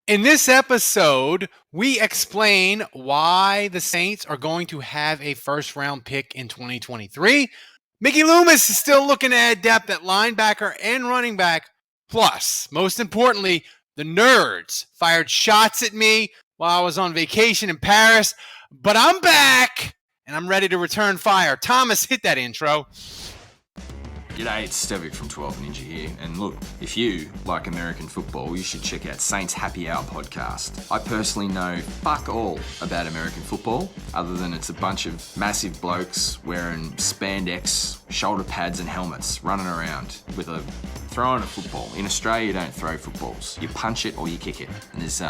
In this episode, we explain why the Saints are going to have a first-round pick in 2023. Mickey Loomis is still looking to add depth at linebacker and running back. Plus, most importantly, the nerds fired shots at me while I was on vacation in Paris. But I'm back, and I'm ready to return fire. Thomas, hit that intro. G'day, it's Stevic from 12 Ninja here, and look, if you like American football, you should check out Saints Happy Hour podcast. I personally know fuck all about American football, other than it's a bunch of massive blokes wearing spandex, shoulder pads and helmets, running around with throwing a football. In Australia, you don't throw footballs. You punch it or you kick it, and there's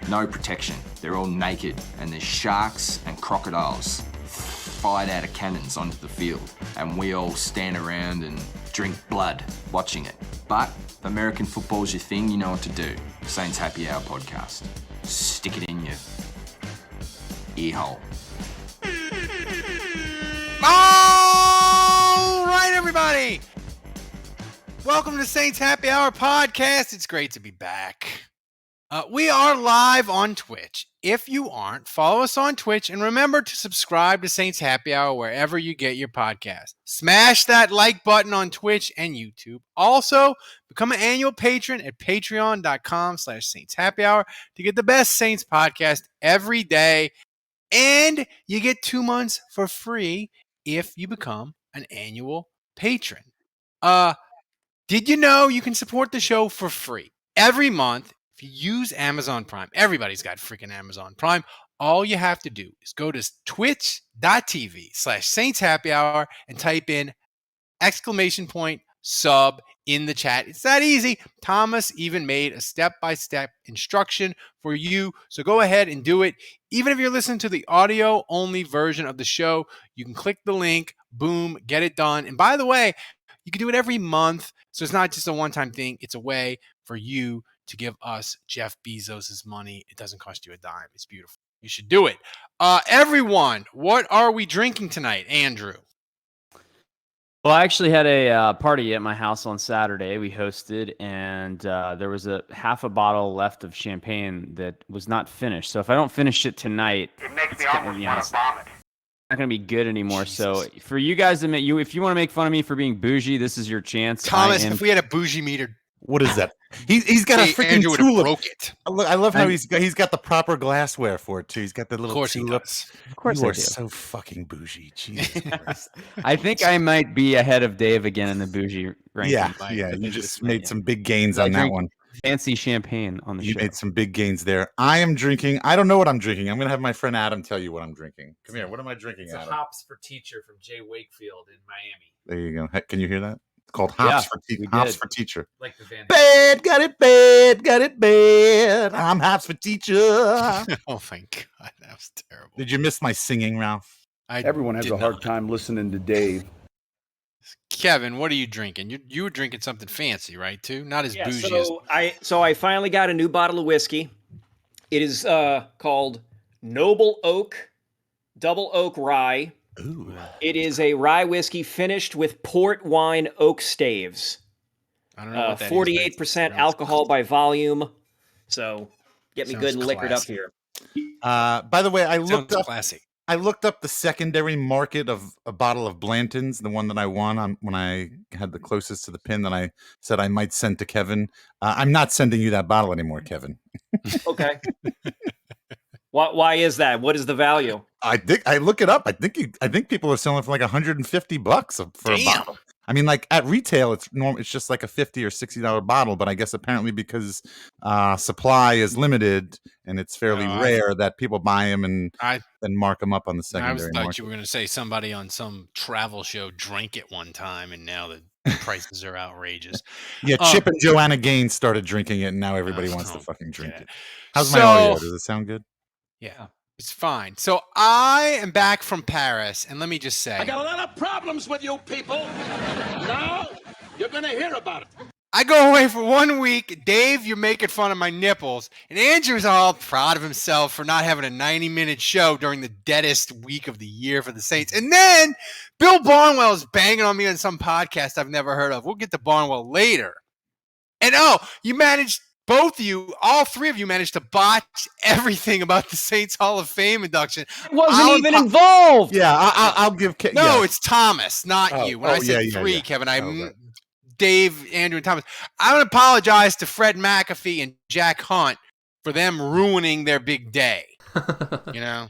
no protection. They're all naked, and there's sharks and crocodiles fired out of cannons onto the field, and we all stand around and drink blood watching it. But if American football's your thing, you know what to do. Saints Happy Hour podcast. Stick it in your ear hole. All right, everybody. Welcome to Saints Happy Hour podcast. It's great to be back. We are live on Twitch. If you aren't, follow us on Twitch and remember to subscribe to Saints Happy Hour wherever you get your podcast. Smash that like button on Twitch and YouTube. Also, become an annual patron at patreon.com/Saints Happy Hour to get the best Saints podcast every day. And you get 2 months for free if you become an annual patron. Did you know you can support the show for free every month? If you use Amazon Prime, everybody's got freaking Amazon Prime. All you have to do is go to twitch.tv/Saints Happy Hour and type in !sub in the chat. It's that easy. Thomas even made a step-by-step instruction for you. So go ahead and do it. Even if you're listening to the audio-only version of the show, you can click the link, boom, get it done. And by the way, you can do it every month. So it's not just a one-time thing. It's a way for you to give us Jeff Bezos' money. It doesn't cost you a dime. It's beautiful. You should do it. Everyone, what are we drinking tonight, Andrew? Well, I actually had a party at my house on Saturday. We hosted, and there was a half a bottle left of champagne that was not finished. So if I don't finish it tonight, it makes me almost want to vomit. Not going to be good anymore. Jesus. So for you guys to if you want to make fun of me for being bougie, this is your chance. Thomas, if we had a bougie meter. What is that? He's got a freaking Andrew would tulip. have broke it. I love how he's got the proper glassware for it too. He's got the little tulips. Of course, you I are do. so fucking bougie. Jesus Christ. I think I might be ahead of Dave again in the bougie ranking. Yeah. You just made some big gains on that one. Fancy champagne on the show. You made some big gains there. I am drinking. I don't know what I'm drinking. I'm gonna have my friend Adam tell you what I'm drinking. Come here. What am I drinking? It's Adam? a Hops for Teacher from Jay Wakefield in Miami. There you go. Can you hear that? It's called Hops for Teacher. Like the Van Bad, got it bad. I'm Hops for Teacher. Oh, thank God. That was terrible. Did you miss my singing, Ralph? Everyone has a hard time listening to Dave. Kevin, what are you drinking? You were drinking something fancy, right? Too not as bougie as. So I finally got a new bottle of whiskey. It is called Noble Oak Double Oak Rye. Ooh. It is a rye whiskey finished with port wine oak staves. I don't know what that 48% alcohol by volume. So get me Sounds good and liquored up classy. here. By the way, I looked up. Classy. I looked up the secondary market of a bottle of Blanton's, the one that I won when I had the closest to the pin that I said I might send to Kevin. I'm not sending you that bottle anymore, Kevin. Okay. Why is that? What is the value? I look it up. I think people are selling for like $150 for a bottle. I mean, like at retail, it's just like a $50 or $60 bottle. But I guess apparently because supply is limited and it's fairly rare that people buy them and then mark them up on the secondary market. I thought you were going to say somebody on some travel show drank it one time and now the prices are outrageous. Yeah, Chip and Joanna Gaines started drinking it and now everybody wants to fucking drink it. How's my audio? Does it sound good? Yeah. It's fine. So I am back from Paris, and let me just say, I got a lot of problems with you people. Now you're gonna hear about it. I go away for 1 week. Dave, you're making fun of my nipples. And Andrew's all proud of himself for not having a 90-minute show during the deadest week of the year for the Saints. And then Bill Barnwell is banging on me on some podcast I've never heard of. We'll get to Barnwell later. And you managed both of you, all three of you, managed to botch everything about the Saints Hall of Fame induction. I wasn't even involved. Yeah, I'll give. No, yes. it's Thomas, not you. When I said three, Kevin, right. Dave, Andrew, and Thomas. I want to apologize to Fred McAfee and Jack Hunt for them ruining their big day. You know,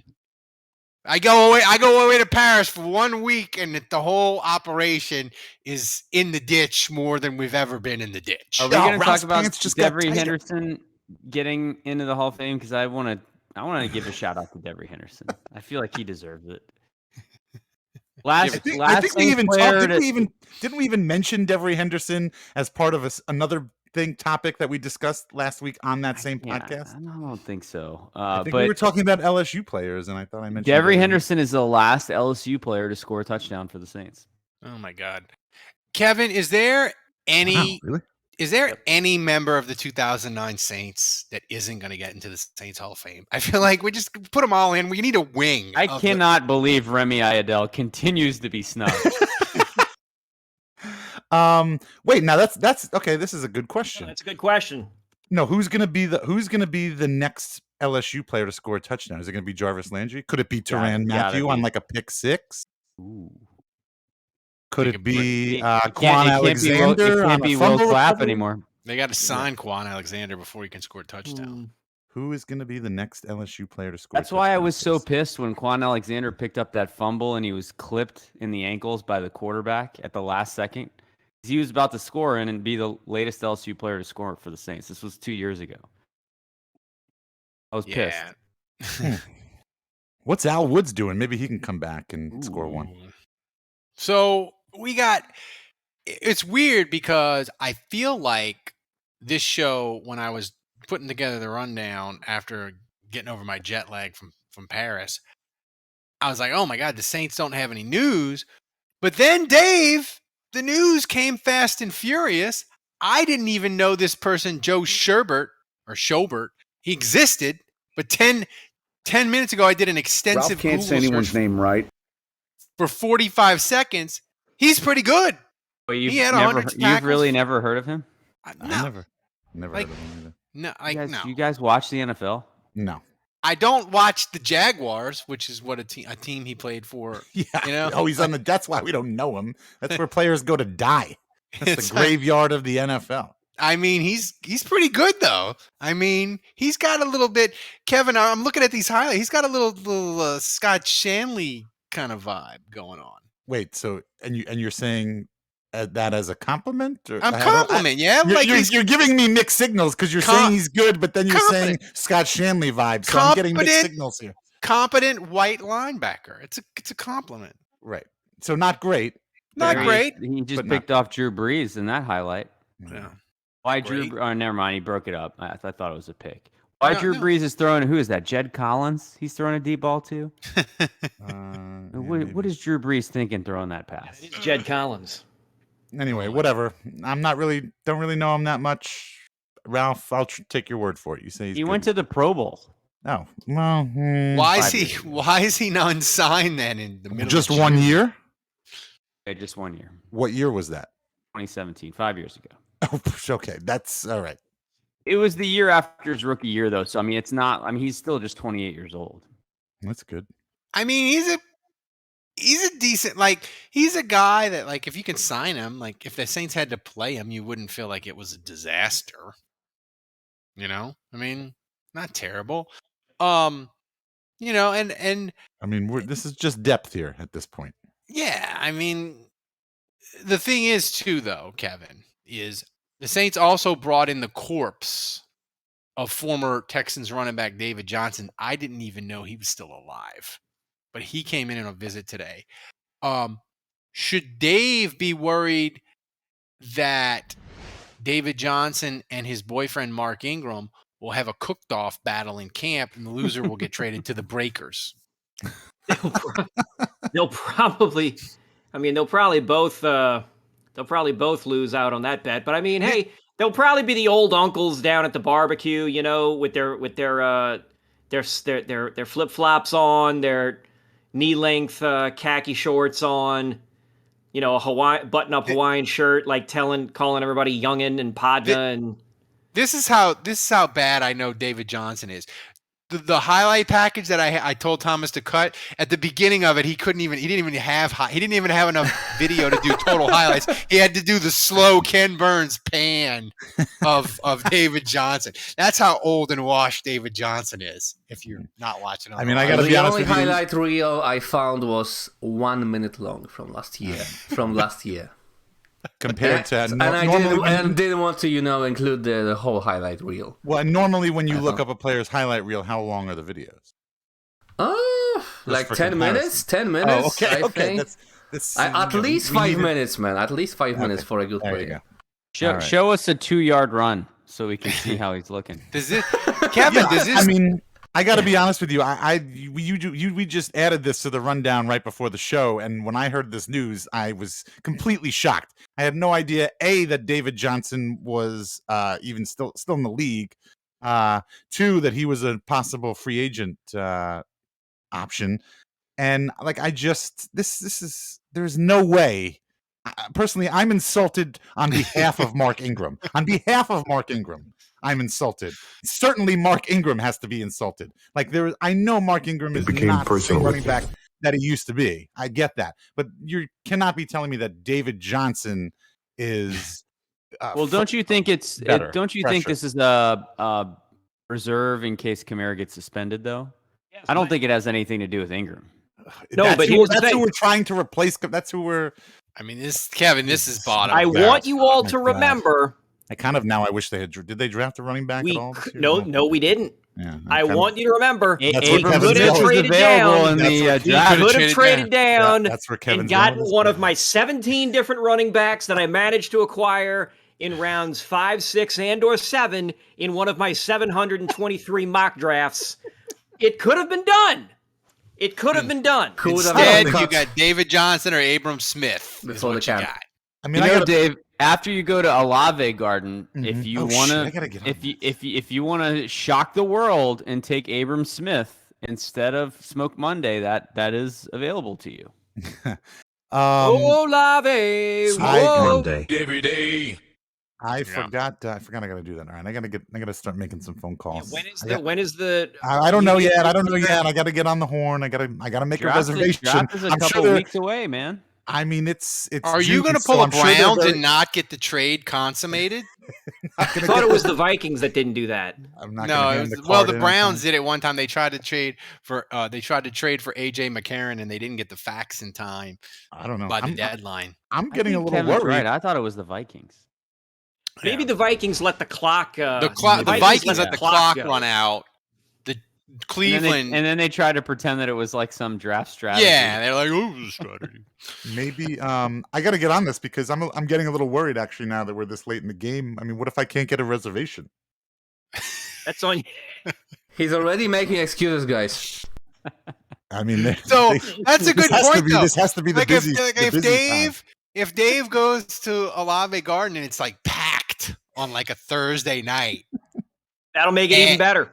I go away to Paris for 1 week, and the whole operation is in the ditch more than we've ever been in the ditch. Are we going to talk about just got Devery tighter. Henderson getting into the Hall of Fame? Because I want to give a shout out to Devery Henderson. I feel like he deserves it. I think we even talked. Didn't we even mention Devery Henderson as part of another topic that we discussed last week on that same podcast? I don't think so. I think but we were talking about LSU players, and I thought I mentioned Devery Henderson is the last LSU player to score a touchdown for the Saints. Oh my God, Kevin, is there any any member of the 2009 Saints that isn't going to get into the Saints Hall of Fame? I feel like we just put them all in. We need a wing. I cannot believe Remy Ayadel continues to be snubbed. Wait, now that's okay. This is a good question. That's a good question. No, who's gonna be the next LSU player to score a touchdown? Is it gonna be Jarvis Landry? Could it be Tyrann Mathieu on like a pick six? Ooh. Could it be Quan Alexander? It can't be Will Clapp anymore. They got to sign Quan Alexander before he can score a touchdown. Who is going to be the next LSU player to score? That's why I was so pissed when Quan Alexander picked up that fumble and he was clipped in the ankles by the quarterback at the last second. He was about to score and be the latest LSU player to score for the Saints. This was 2 years ago. I was pissed. What's Al Woods doing? Maybe he can come back and score one. So it's weird because I feel like this show, when I was putting together the rundown after getting over my jet lag from Paris, I was like, oh my God, the Saints don't have any news. But then, Dave, the news came fast and furious. I didn't even know this person, Joe Schobert, he existed. But 10 minutes ago, I did an extensive Ralph can't Google say anyone's search name right. for 45 seconds. He's pretty good. Well, He had 100 tackles. You've really never heard of him? No. Never Like, heard of him either. No, no. You guys watch the NFL? No. I don't watch the Jaguars, which is what a team he played for. Yeah. You know? Oh, he's on the. That's why we don't know him. That's where players go to die. That's It's the graveyard of the NFL. I mean, he's pretty good though. I mean, he's got a little bit. Kevin, I'm looking at these highlights. He's got a little Scott Shanley kind of vibe going on. Wait, so you're saying that as a compliment? Or I'm compliment, yeah. You're giving me mixed signals because you're saying he's good, but then you're saying Scott Shanley vibe. So I'm getting mixed signals here. Competent white linebacker. It's a compliment. Right. So not great. Not great. He just picked off Drew Brees in that highlight. Yeah. Why Drew? Oh, never mind. He broke it up. I thought it was a pick. Why Drew Brees is throwing? Who is that? Jed Collins. He's throwing a deep ball too. What is Drew Brees thinking throwing that pass? It's Jed Collins. Anyway, whatever. Don't really know him that much. Ralph, I'll take your word for it. You say he went to the Pro Bowl. Oh well. Why is he not unsigned then in the middle? Just 1 year. Okay, just 1 year. What year was that? 2017, 5 years ago. Oh, okay. That's all right. It was the year after his rookie year, though. So, I mean, it's not. I mean, he's still just 28 years old. That's good. I mean, he's a decent. Like, he's a guy that, like, if you can sign him, like, if the Saints had to play him, you wouldn't feel like it was a disaster. You know, I mean, not terrible. You know, and I mean, this is just depth here at this point. Yeah, I mean, the thing is too, though, Kevin, is the Saints also brought in the corpse of former Texans running back David Johnson. I didn't even know he was still alive, but he came in on a visit today. Should Dave be worried that David Johnson and his boyfriend Mark Ingram will have a cooked-off battle in camp, and the loser will get traded to the Breakers? They'll probably both lose out on that bet. But I mean, hey, they'll probably be the old uncles down at the barbecue, you know, with their flip flops on, their knee length khaki shorts on, you know, a button up Hawaiian shirt, like calling everybody youngin and Padna and. This is how bad I know David Johnson is. The highlight package that I told Thomas to cut at the beginning of it, he didn't even have enough video to do total highlights. He had to do the slow Ken Burns pan of David Johnson. That's how old and washed David Johnson is. If you're not watching, I mean, I got to be honest with you. The only highlight reel I found was 1 minute long from last year. Compared to I didn't want to include the whole highlight reel. Well, normally when you look up a player's highlight reel, how long are the videos? Like 10 minutes. 10 minutes. Oh, okay. I think. That's at least 5 minutes, man. At least 5 minutes for a good player. Show us a 2-yard run so we can see how he's looking. Kevin? I mean, I got to be honest with you. We just added this to the rundown right before the show, and when I heard this news, I was completely shocked. I had no idea that David Johnson was even still in the league. 2, that he was a possible free agent option, and like there's no way. Personally, I'm insulted on behalf of Mark Ingram. On behalf of Mark Ingram, I'm insulted. Certainly, Mark Ingram has to be insulted. I know Mark Ingram is not the running back that he used to be. I get that, but you cannot be telling me that David Johnson is. Well, don't you think it's? Don't you think this is a reserve in case Kamara gets suspended? Though, I don't think it has anything to do with Ingram. No, that's who we're trying to replace. That's who we're. I mean, this is bottom. I want you all to remember. I wish they had. Did they draft a running back at all? No, we didn't. Yeah, I want you to remember. He could have traded down. He could have traded down. That's where Kevin's and gotten one of my 17 different running backs that I managed to acquire in rounds 5, 6, and/or 7 in one of my 723 mock drafts. It could have been done. It could have been done. Instead, you got David Johnson or Abram Smith. Is what you got. I mean, Dave. After you go to Olave Garden, if you want to shock the world and take Abram Smith instead of Smoke Monday, that is available to you. Olave, Smoke Monday every day. I forgot. I got to do that. All right, I got to start making some phone calls. When is the? I don't know yet. I got to get on the horn. I got to make a reservation. Draft is a couple weeks away, man. I mean, it's. Are you going to pull a Browns and not get the trade consummated? I thought it was the Vikings that didn't do that. I'm not. The Browns did it one time. They tried to trade for. AJ McCarron, and they didn't get the facts in time. I don't know by the deadline. I'm getting a little Kevin's worried. Right. I thought it was the Vikings. Maybe the Vikings let the clock. The Vikings let the clock run out. Cleveland, and then they tried to pretend that it was like some draft strategy. Yeah, they're like, "Oh, the strategy." Maybe I got to get on this because I'm getting a little worried actually now that we're this late in the game. I mean, what if I can't get a reservation? That's on you. He's already making excuses, guys. I mean, that's a good point. Though this has to be the busy. If Dave goes to Olave Garden and it's like packed on like a Thursday night, that'll make it even better.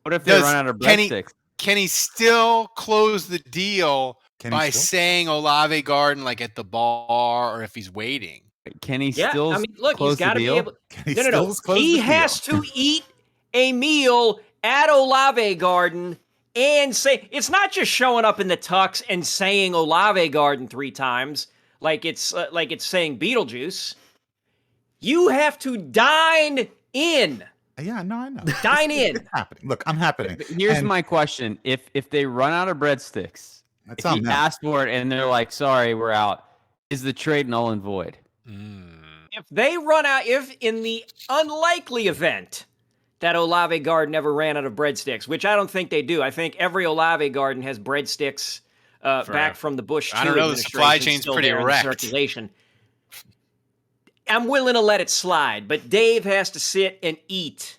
What if they run out of breadsticks? Can he still close the deal by saying Olave Garden like at the bar or if he's waiting? Can he still he's got to be able. No. He has to eat a meal at Olave Garden and say it's not just showing up in the tux and saying Olave Garden 3 times like it's saying Beetlejuice. You have to dine in. Yeah, no, I know. Dine in. It's happening. Look, I'm happening. Here's my question: If they run out of breadsticks, if he asked for it and they're like, "Sorry, we're out," is the trade null and void? If they run out, if in the unlikely event that Olave Garden never ran out of breadsticks, which I don't think they do. I think every Olave Garden has breadsticks back from the Bush. I don't know. The supply chain's pretty wrecked. Circulation. I'm willing to let it slide, but Dave has to sit and eat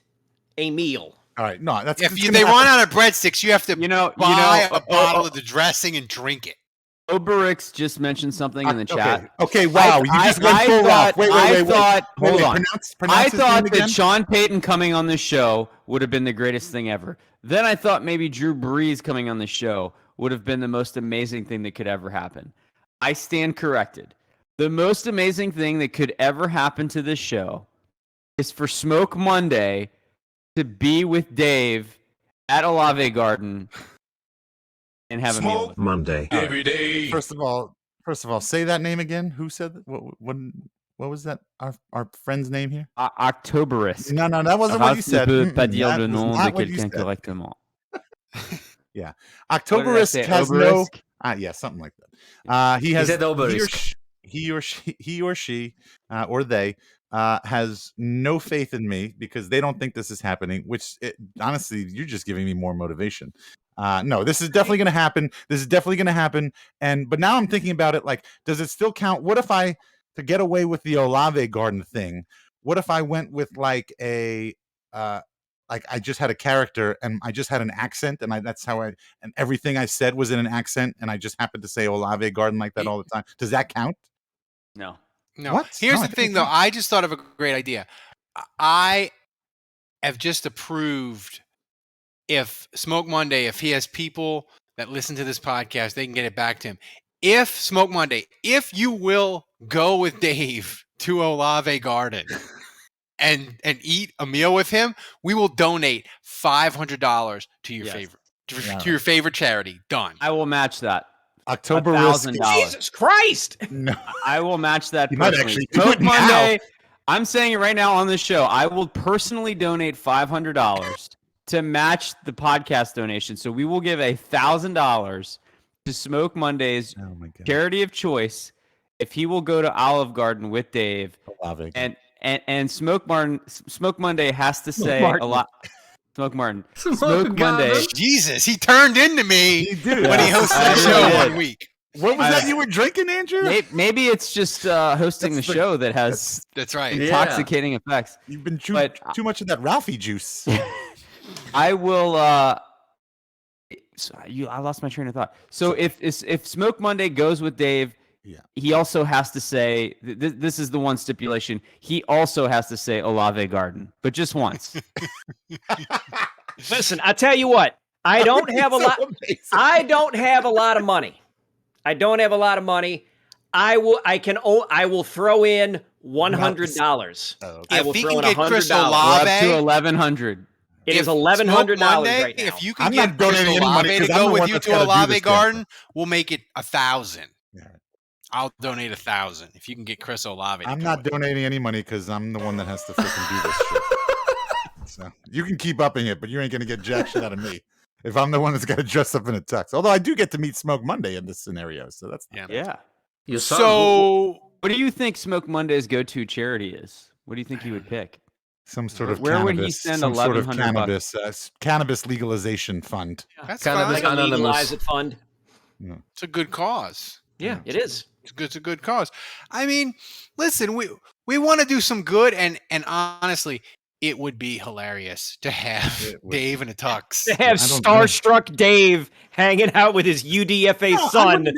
a meal. All right, no, that's if they run out of breadsticks, you have to buy a bottle of the dressing and drink it. Oberix just mentioned something in the chat. Okay, wow, you just went full off. Wait. Hold on. Pronounce I thought that Sean Payton coming on this show would have been the greatest thing ever. Then I thought maybe Drew Brees coming on the show would have been the most amazing thing that could ever happen. I stand corrected. The most amazing thing that could ever happen to this show is for Smoke Monday to be with Dave at Olave Garden and have a meal. With him. Monday every day. First of all, say that name again. Who said that? What was that? Our friend's name here? Octoberist. No, that wasn't what you said. Pas dire le nom de quelqu'un correctement. Yeah, Octoberist has no. Yeah, something like that. He has. He or she, or they has no faith in me because they don't think this is happening. Which, honestly, you're just giving me more motivation. No, this is definitely going to happen. But now I'm thinking about it. Like, does it still count? What if to get away with the Olave Garden thing? What if I went with like a like I just had a character and I just had an accent and and everything I said was in an accent and I just happened to say Olave Garden like that all the time. Does that count? No. What? Here's the thing, though. I just thought of a great idea. I have just approved if Smoke Monday, if he has people that listen to this podcast, they can get it back to him. If Smoke Monday, if you will go with Dave to Olave Garden and eat a meal with him, we will donate $500 to your favorite charity. Done. I will match that. $1,000. Jesus Christ! No, I will match that. You might actually do Smoke it Monday. now. I'm saying it right now on this show. I will personally donate $500 to match the podcast donation. So we will give $1,000 to Smoke Monday's charity of choice if he will go to Olive Garden with Dave. And Smoke Monday has to say a lot. Smoke Martin. Smoke Monday. Jesus, he turned into me when he hosted the show 1 week. What was that you were drinking, Andrew? Maybe it's just hosting the show that has that's right intoxicating effects. You've been too much of that Ralphie juice. I will. I lost my train of thought. So if Smoke Monday goes with Dave, he also has to say this is the one stipulation. He also has to say Olave Garden, but just once. Listen, I tell you what. I don't have a lot. I don't have a lot of money. I will throw in $100. If he can get Chris Olave up to $1,100. It is $1,100 right now. If you can get Chris Olave to go with you to Olave Garden, we'll make it $1,000. I'll donate $1,000 if you can get Chris Olave. I'm not donating any money because I'm the one that has to freaking do this shit. So you can keep upping it, but you ain't gonna get jack shit out of me if I'm the one that's got to dress up in a tux. Although I do get to meet Smoke Monday in this scenario, so that's yeah. So, what do you think Smoke Monday's go-to charity is? What do you think he would pick? Some sort of where cannabis, would he send some sort of $1,100? Cannabis legalization fund. That's Cannabis fine. Legalize It fund. Yeah. It's a good cause. Yeah, it is. It's a good cause. I mean, listen, we want to do some good, and honestly, it would be hilarious to have Dave in a tux. To have starstruck Dave hanging out with his UDFA son.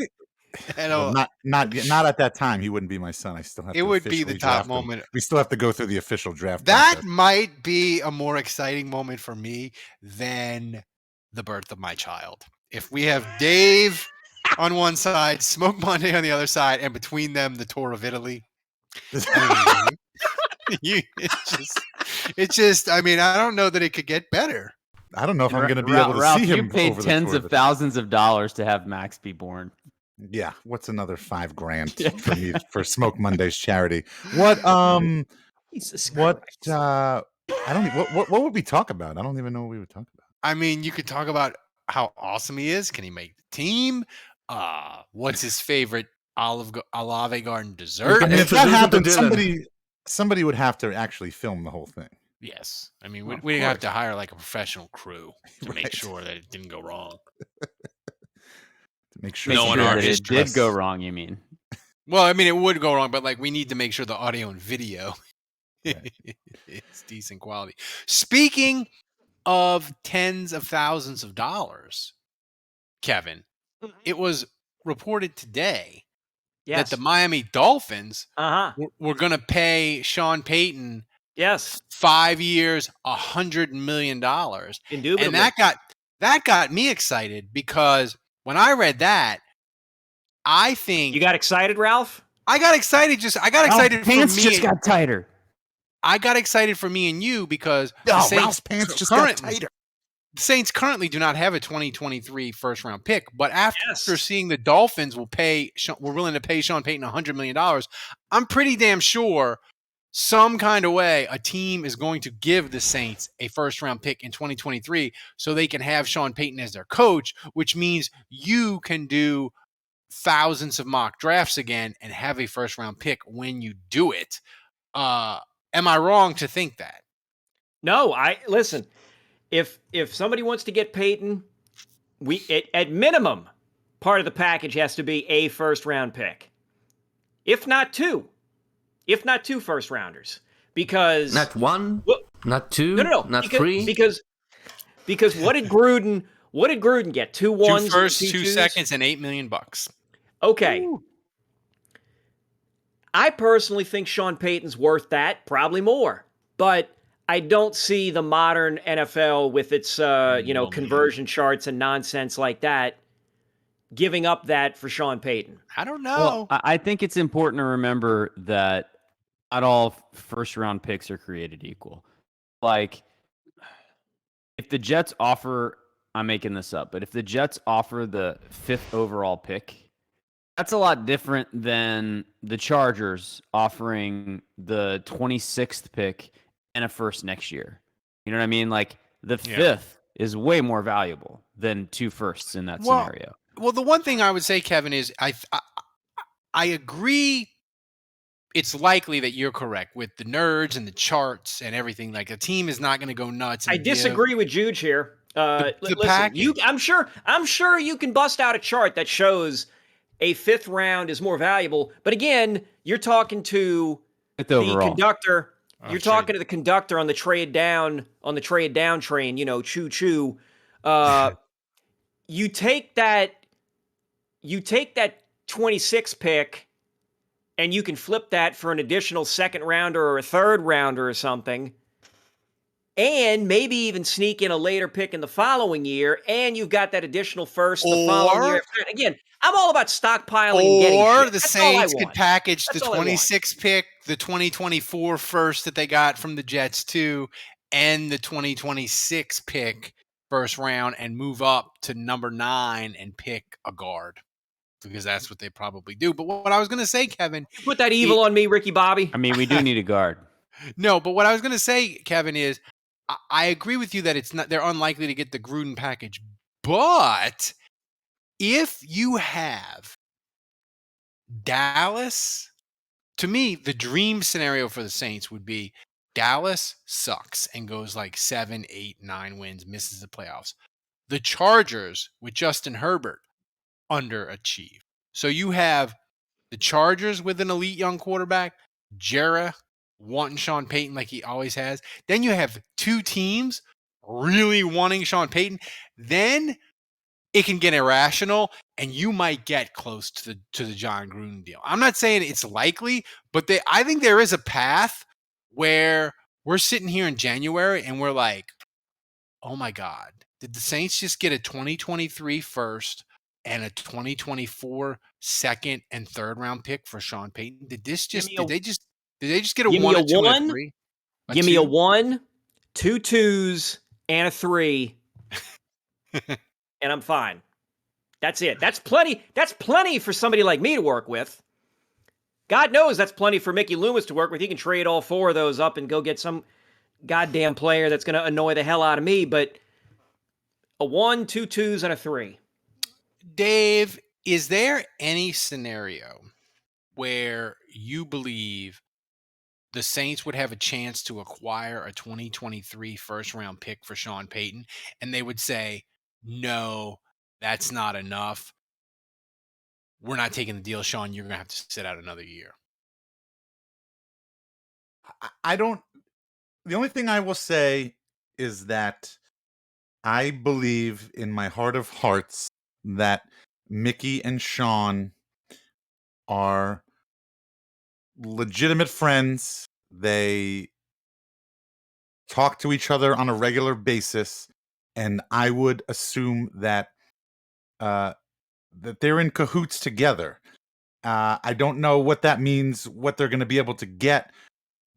Not at that time. He wouldn't be my son. I still have. It would be the top moment. We still have to go through the official draft. That process. might be a more exciting moment for me than the birth of my child. If we have Dave on one side, Smoke Monday on the other side, and between them, the tour of Italy. It's just. I mean, I don't know that it could get better. I don't know if I'm going to be able to see him. You paid tens of thousands of dollars to have Max be born. Yeah, what's another $5,000 for me for Smoke Monday's charity? What? Jesus what? I don't. What would we talk about? I don't even know what we would talk about. I mean, you could talk about how awesome he is. Can he make the team? What's his favorite Olave Garden dessert? I mean, if that happened, somebody would have to actually film the whole thing. Yes, I mean, we'd have to hire like a professional crew to make sure that it didn't go wrong. To make sure that it did go wrong. You mean? Well, I mean, it would go wrong, but like we need to make sure the audio and video is decent quality. Speaking of tens of thousands of dollars, Kevin, it was reported today that the Miami Dolphins were going to pay Sean Payton 5 years, $100 million. Indubitably. And that got me excited because when I read that, I think you got excited, Ralph. I got excited. I got excited. Pants for me. just got tighter. I got excited for me and you because Ralph's pants just got tighter. The Saints currently do not have a 2023 first round pick, but after seeing the Dolphins were willing to pay Sean Payton $100 million, I'm pretty damn sure some kind of way a team is going to give the Saints a first round pick in 2023 so they can have Sean Payton as their coach, which means you can do thousands of mock drafts again and have a first round pick when you do it. Am I wrong to think that? No, listen. If somebody wants to get Peyton, at minimum, part of the package has to be a first round pick. If not two first rounders. Because not one, not two, not three. Because what did Gruden get? 2 ones, 2 firsts, 2 seconds, and $8 million. Okay. Ooh. I personally think Sean Payton's worth that, probably more. But I don't see the modern NFL with its conversion charts and nonsense like that giving up that for Sean Payton. I don't know. Well, I think it's important to remember that not all first round picks are created equal. Like, if the Jets offer, I'm making this up, but if the Jets offer the 5th overall pick, that's a lot different than the Chargers offering the 26th pick and a first next year. You know what I mean? Like, the 5th is way more valuable than 2 firsts in that scenario. Well, the one thing I would say, Kevin, is I agree. It's likely that you're correct with the nerds and the charts and everything. Like, a team is not going to go nuts. I disagree with Juge here. Listen, package. I'm sure you can bust out a chart that shows a 5th round is more valuable. But again, you're talking to the conductor. You're talking to the conductor on the trade down train. Choo choo. You take that 26 pick, and you can flip that for an additional 2nd rounder or a 3rd rounder or something, and maybe even sneak in a later pick in the following year, and you've got that additional first the following year. Again, I'm all about stockpiling and getting shit. Or the Saints could package the 26th pick, the 2024 first that they got from the Jets too, and the 2026 pick first round, and move up to number 9 and pick a guard, because that's what they probably do. But what I was going to say, Kevin, you put that evil on me, Ricky Bobby. I mean, we do need a guard. No, but what I was going to say, Kevin, is I agree with you that they're unlikely to get the Gruden package. But if you have Dallas, to me, the dream scenario for the Saints would be Dallas sucks and goes like 7, 8, 9 wins, misses the playoffs. The Chargers with Justin Herbert underachieve. So you have the Chargers with an elite young quarterback, Jarrah wanting Sean Payton like he always has. Then you have 2 teams really wanting Sean Payton. Then it can get irrational, and you might get close to the John Gruden deal. I'm not saying it's likely, but I think there is a path where we're sitting here in January and we're like, oh my God, did the Saints just get a 2023 first and a 2024 2nd and 3rd round pick for Sean Payton? Did they just get a 1, a 2, and a 3? Give me a 1, 2 2s, and a 3, and I'm fine. That's it. That's plenty. That's plenty for somebody like me to work with. God knows that's plenty for Mickey Loomis to work with. He can trade all 4 of those up and go get some goddamn player that's going to annoy the hell out of me. But a 1, 2 2s, and a 3. Dave, is there any scenario where you believe the Saints would have a chance to acquire a 2023 first round pick for Sean Payton, and they would say, no, that's not enough. We're not taking the deal, Sean. You're going to have to sit out another year. The only thing I will say is that I believe in my heart of hearts that Mickey and Sean are legitimate friends. They talk to each other on a regular basis, and I would assume that that they're in cahoots together. I don't know what that means, what they're going to be able to get,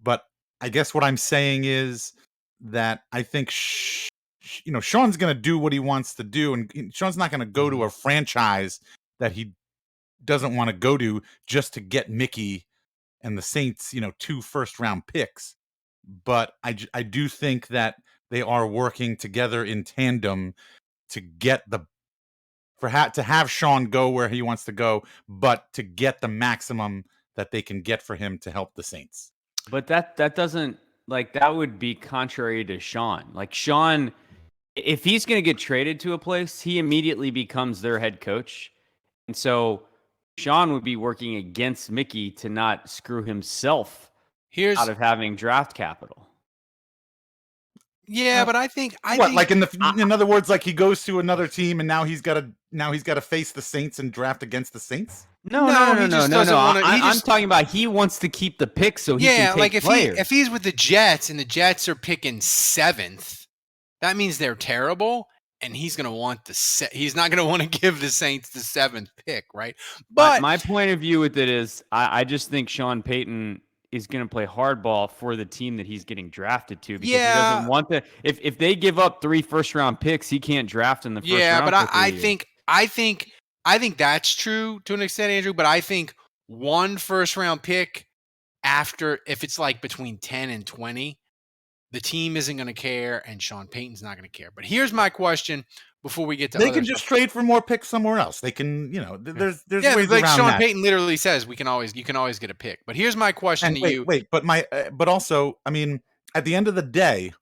but I guess what I'm saying is that I think Sean's going to do what he wants to do, and Sean's not going to go to a franchise that he doesn't want to go to just to get Mickey and the Saints, 2 first-round picks. But I do think that they are working together in tandem to get to have Sean go where he wants to go, but to get the maximum that they can get for him to help the Saints. But that doesn't, like, that would be contrary to Sean. Like, Sean, if he's going to get traded to a place, he immediately becomes their head coach. And so Sean would be working against Mickey to not screw himself out of having draft capital. Yeah, but I think like in other words, like he goes to another team and now he's got to face the Saints and draft against the Saints. No. I'm talking about he wants to keep the pick so he can take players. If he's with the Jets and the Jets are picking 7th, that means they're terrible, and he's going to want he's not going to want to give the Saints the 7th pick, right? But my point of view with it is, I just think Sean Payton is going to play hardball for the team that he's getting drafted to, because he doesn't want the. If they give up 3 first-round picks, he can't draft in the first round. Yeah, but I think that's true to an extent, Andrew. But I think 1 first-round pick if it's like between 10 and 20, the team isn't going to care, and Sean Payton's not going to care. But here's my question before we get to they can just trade for more picks somewhere else. They can, there's ways like around Sean that. Payton literally says you can always get a pick. But here's my question to you. Wait, but also, I mean, at the end of the day,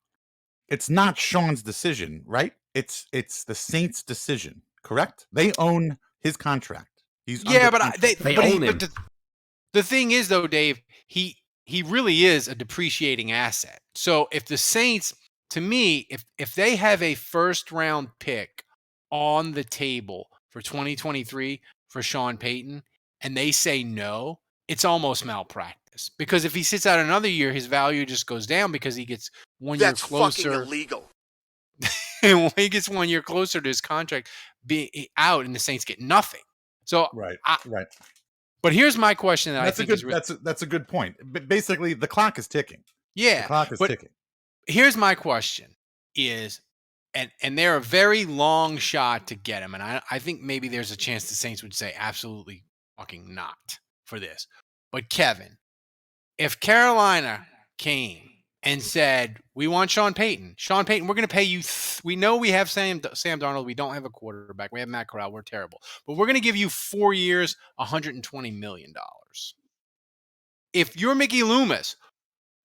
it's not Sean's decision, right? It's the Saints' decision, correct? They own his contract. They own him. The thing is, though, Dave, he really is a depreciating asset. So if the Saints, to me, if they have a first-round pick on the table for 2023 for Sean Payton and they say no, it's almost malpractice. Because if he sits out another year, his value just goes down because he gets 1 year closer. That's fucking illegal. And when he gets 1 year closer to his contract being out, and the Saints get nothing. So right. But here's my question that's a good point. But basically, the clock is ticking. Yeah, the clock is ticking. Here's my question: and they're a very long shot to get him, and I think maybe there's a chance the Saints would say absolutely fucking not for this. But Kevin, if Carolina came and said, we want Sean Payton, we're going to pay you. We know we have Sam Darnold. We don't have a quarterback. We have Matt Corral. We're terrible. But we're going to give you 4 years, $120 million. If you're Mickey Loomis,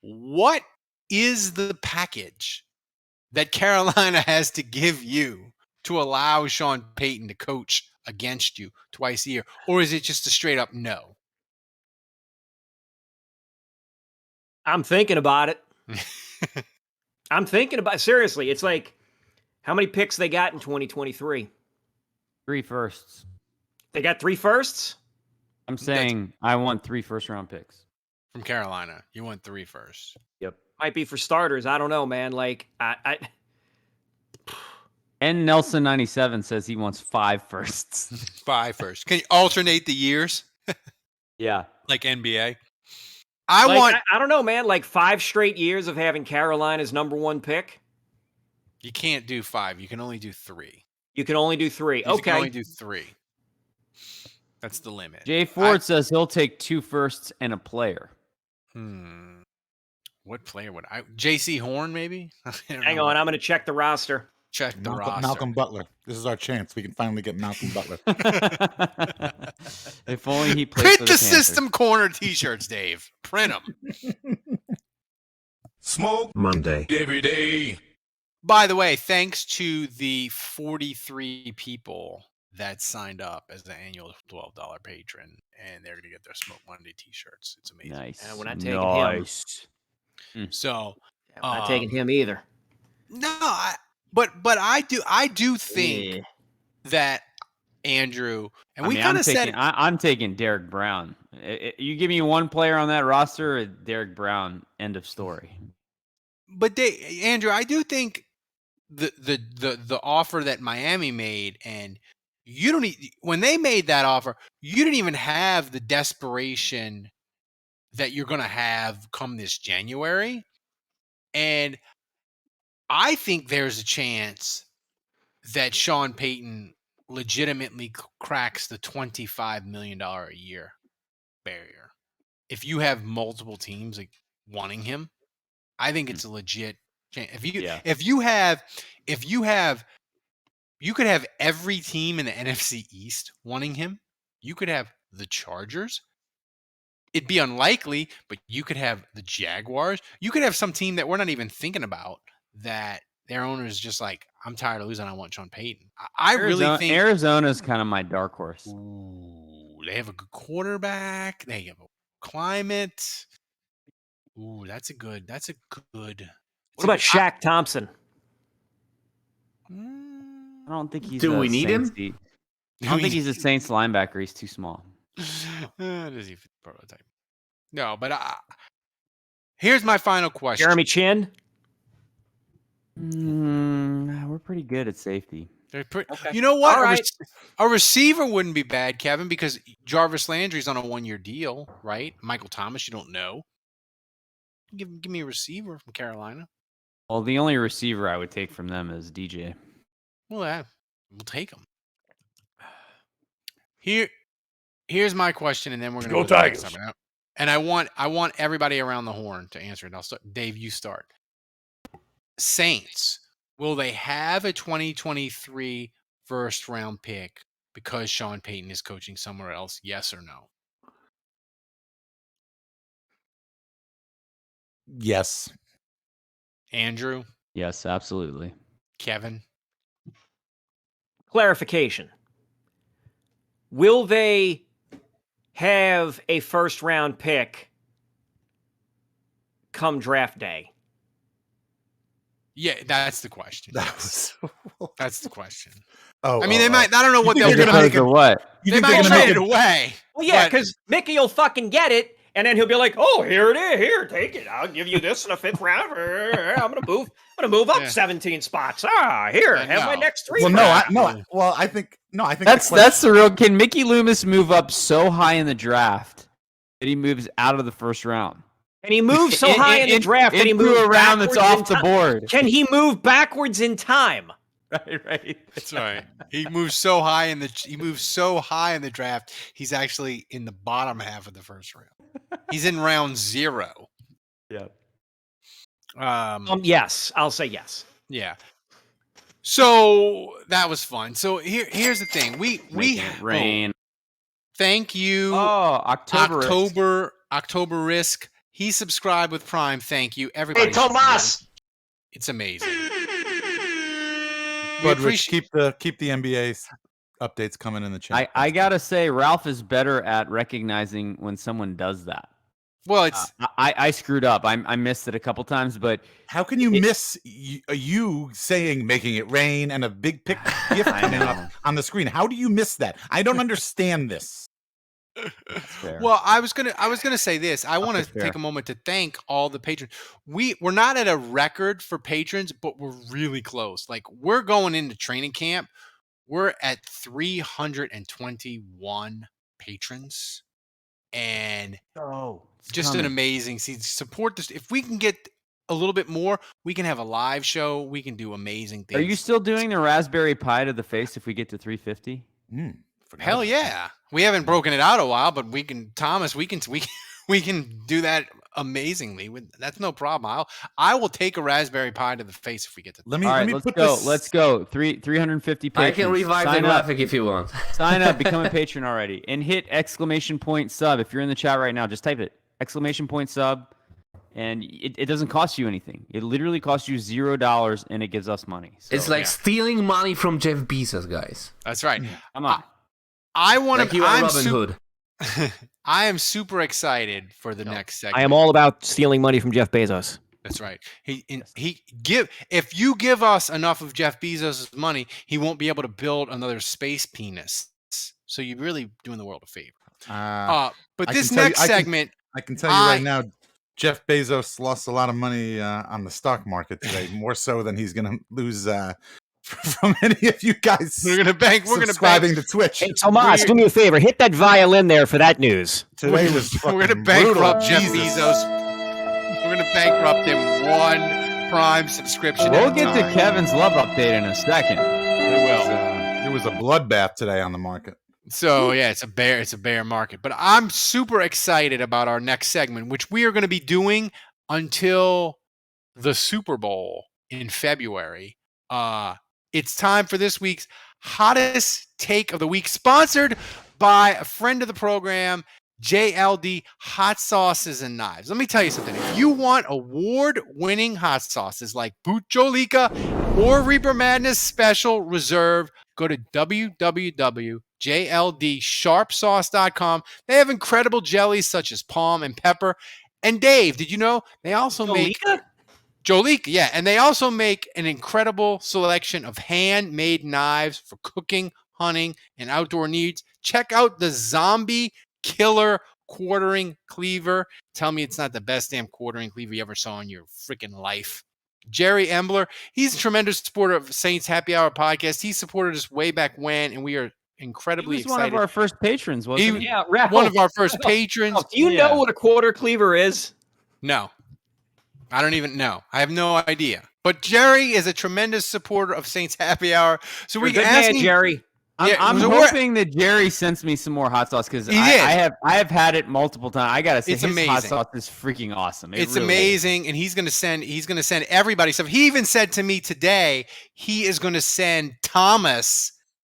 what is the package that Carolina has to give you to allow Sean Payton to coach against you twice a year? Or is it just a straight up no? I'm thinking about it. Seriously, it's like, how many picks they got in 2023? 3 firsts. They got 3 firsts? I'm saying I want 3 first-round picks. From Carolina. You want 3 firsts. Yep. Might be for starters. I don't know, man. Like, And Nelson97 says he wants 5 firsts. 5 firsts. Can you alternate the years? Yeah. Like NBA? I don't know, man. Like 5 straight years of having Carolina's number 1 pick. You can't do 5. You can only do 3. You can only do 3. You Okay. can only do 3. That's the limit. Jay Ford says he'll take 2 firsts and a player. What player would J.C. Horn, maybe? Hang on, I'm going to check the roster. Check the roster. Malcolm Butler. This is our chance. We can finally get Malcolm Butler. If only he plays Print for the the System Corner T-shirts, Dave. Print them. Smoke Monday. every day. By the way, thanks to the 43 people that signed up as the annual $12 patron, and they're going to get their Smoke Monday T-shirts. It's amazing. Nice. We're not taking him. So we're not taking him either. No, but I do think that Andrew, and we kind of said I'm taking Derek Brown. You give me one player on that roster, Derek Brown. End of story. But Andrew, I do think the offer that Miami made, and when they made that offer, you didn't even have the desperation that you're going to have come this January. And I think there's a chance that Sean Payton legitimately cracks the $25 million a year barrier. If you have multiple teams like wanting him, I think it's a legit chance. If you could have every team in the NFC East wanting him. You could have the Chargers. It'd be unlikely, but you could have the Jaguars. You could have some team that we're not even thinking about that their owner is just like, I'm tired of losing. I want Sean Payton. I really think Arizona's kind of my dark horse. Ooh, they have a good quarterback. They have a climate. Ooh, that's a good. What about Shaq Thompson? I don't think he's. Do we need him? I don't think he's a Saints linebacker. He's too small. Does he fit the prototype? No, but here's my final question. Jeremy Chin? We're pretty good at safety. Okay. You know what? All right. A receiver wouldn't be bad, Kevin, because Jarvis Landry's on a 1-year deal, right? Michael Thomas, you don't know. Give me a receiver from Carolina. Well, the only receiver I would take from them is DJ. Well, yeah, we'll take him. Here's my question, and then we're going to Go Tigers. And I want everybody around the horn to answer it. I'll start. Dave, you start. Saints, will they have a 2023 first-round pick because Sean Payton is coaching somewhere else? Yes or no? Yes. Andrew? Yes, absolutely. Kevin? Clarification. Will they have a first-round pick come draft day? Yeah, that's the question. That's the question. Oh, I mean, they might. I don't know what they'll they're do. gonna make it. What? They might trade it away. Well, yeah, but- because Mickey will fucking get it, and then he'll be like, "Oh, here it is. Here, take it. I'll give you this in the 5th round. I'm gonna move up 17 spots. Here, have my next 3. Well, I think That's the real. Can Mickey Loomis move up so high in the draft that he moves out of the first round? And he moves so high in the draft that he moves a round that's backwards off the board. Can he move backwards in time? Right. That's right. He moves so high in the draft. He's actually in the bottom half of the first round. He's in round 0. Yeah. Yes, I'll say yes. Yeah. So that was fun. So here's the thing. We rain. Thank you. October Risk. He subscribed with Prime. Thank you, everybody. Hey, Tomas. It's amazing. But Rich, keep the NBA updates coming in the chat. I gotta say, Ralph is better at recognizing when someone does that. Well, it's I screwed up. I missed it a couple times, but how can you miss you saying making it rain and a big gift coming up on the screen? How do you miss that? I don't understand this. Well, I was gonna say this. I want to take a moment to thank all the patrons. We're not at a record for patrons, but we're really close. Like, we're going into training camp. We're at 321 patrons, and just an amazing support. This, if we can get a little bit more, we can have a live show. We can do amazing things. Are you still doing the Raspberry Pi to the face if we get to 350? Hell yeah. We haven't broken it out a while, but we can do that amazingly. That's no problem. I will take a Raspberry Pi to the face if we get to. Let's go. 350 patrons. I can revive the graphic if you want. Sign up, become a patron already, and hit !sub. If you're in the chat right now, just type it !sub, and it doesn't cost you anything. It literally costs you $0, and it gives us money. So, it's like stealing money from Jeff Bezos, guys. That's right. Come on. I want to. You are Robin Hood. I am super excited for the next segment. I am all about stealing money from Jeff Bezos. That's right. If you give us enough of Jeff Bezos' money, he won't be able to build another space penis. So you're really doing the world a favor. But this next segment, I can tell you right now, Jeff Bezos lost a lot of money on the stock market today, more so than he's going to lose from any of you guys. We're gonna bank. We're gonna subscribing to Twitch. Hey, Tomas, do me a favor. Hit that violin there for that news. Today was We're gonna fucking bankrupt brutal. Jeff Jesus. Bezos. We're gonna bankrupt him one Prime subscription. We'll at a get to time. Kevin's love update in a second. We will. There was a bloodbath today on the market. So yeah, it's a bear market. But I'm super excited about our next segment, which we are going to be doing until the Super Bowl in February. It's time for this week's hottest take of the week, sponsored by a friend of the program, JLD Hot Sauces and Knives. Let me tell you something. If you want award-winning hot sauces like Boot Jolika or Reaper Madness Special Reserve, go to www.jldsharpsauce.com. They have incredible jellies such as palm and pepper. And Dave, did you know they also make Jolika, yeah, and they also make an incredible selection of handmade knives for cooking, hunting, and outdoor needs. Check out the Zombie Killer quartering cleaver. Tell me it's not the best damn quartering cleaver you ever saw in your freaking life. Jerry Embler, he's a tremendous supporter of Saints Happy Hour podcast. He supported us way back when, and we are incredibly He was excited. one of our first patrons, wasn't he? Yeah, Ralph. One of our first patrons. Do you know what a quarter cleaver is? No. I don't even know. I have no idea. But Jerry is a tremendous supporter of Saints Happy Hour. So we can ask Jerry. I'm so hoping that Jerry sends me some more hot sauce because I have had it multiple times. I gotta say, It's his hot amazing. sauce is freaking awesome. It's really amazing, and he's gonna send everybody stuff. He even said to me today he is gonna send Thomas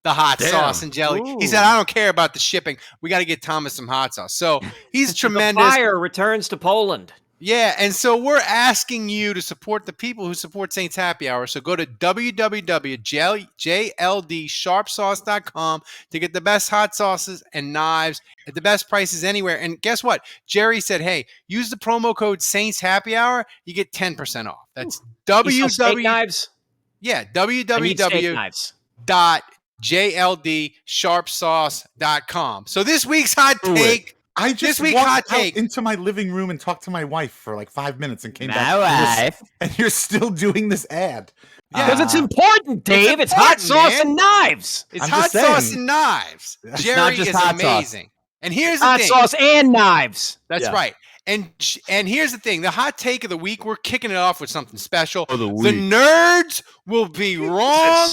the hot sauce and jelly. Ooh. He said, I don't care about the shipping. We got to get Thomas some hot sauce. So he's tremendous. The fire returns to Poland. Yeah, and so we're asking you to support the people who support Saints Happy Hour. So go to www.jldsharpsauce.com to get the best hot sauces and knives at the best prices anywhere. And guess what? Jerry said, hey, use the promo code Saints Happy Hour. You get 10% off. That's knives. Yeah, www.jldsharpsauce.com. So this week's hot take. I just walked out into my living room and talked to my wife for like 5 minutes and came back. And you're still doing this ad. Because it's important, Dave. It's hot sauce and knives. It's hot sauce and knives. Jerry is amazing. And here's the thing. Hot sauce and knives. That's right. And here's the thing. The hot take of the week, we're kicking it off with something special. The nerds will be wrong.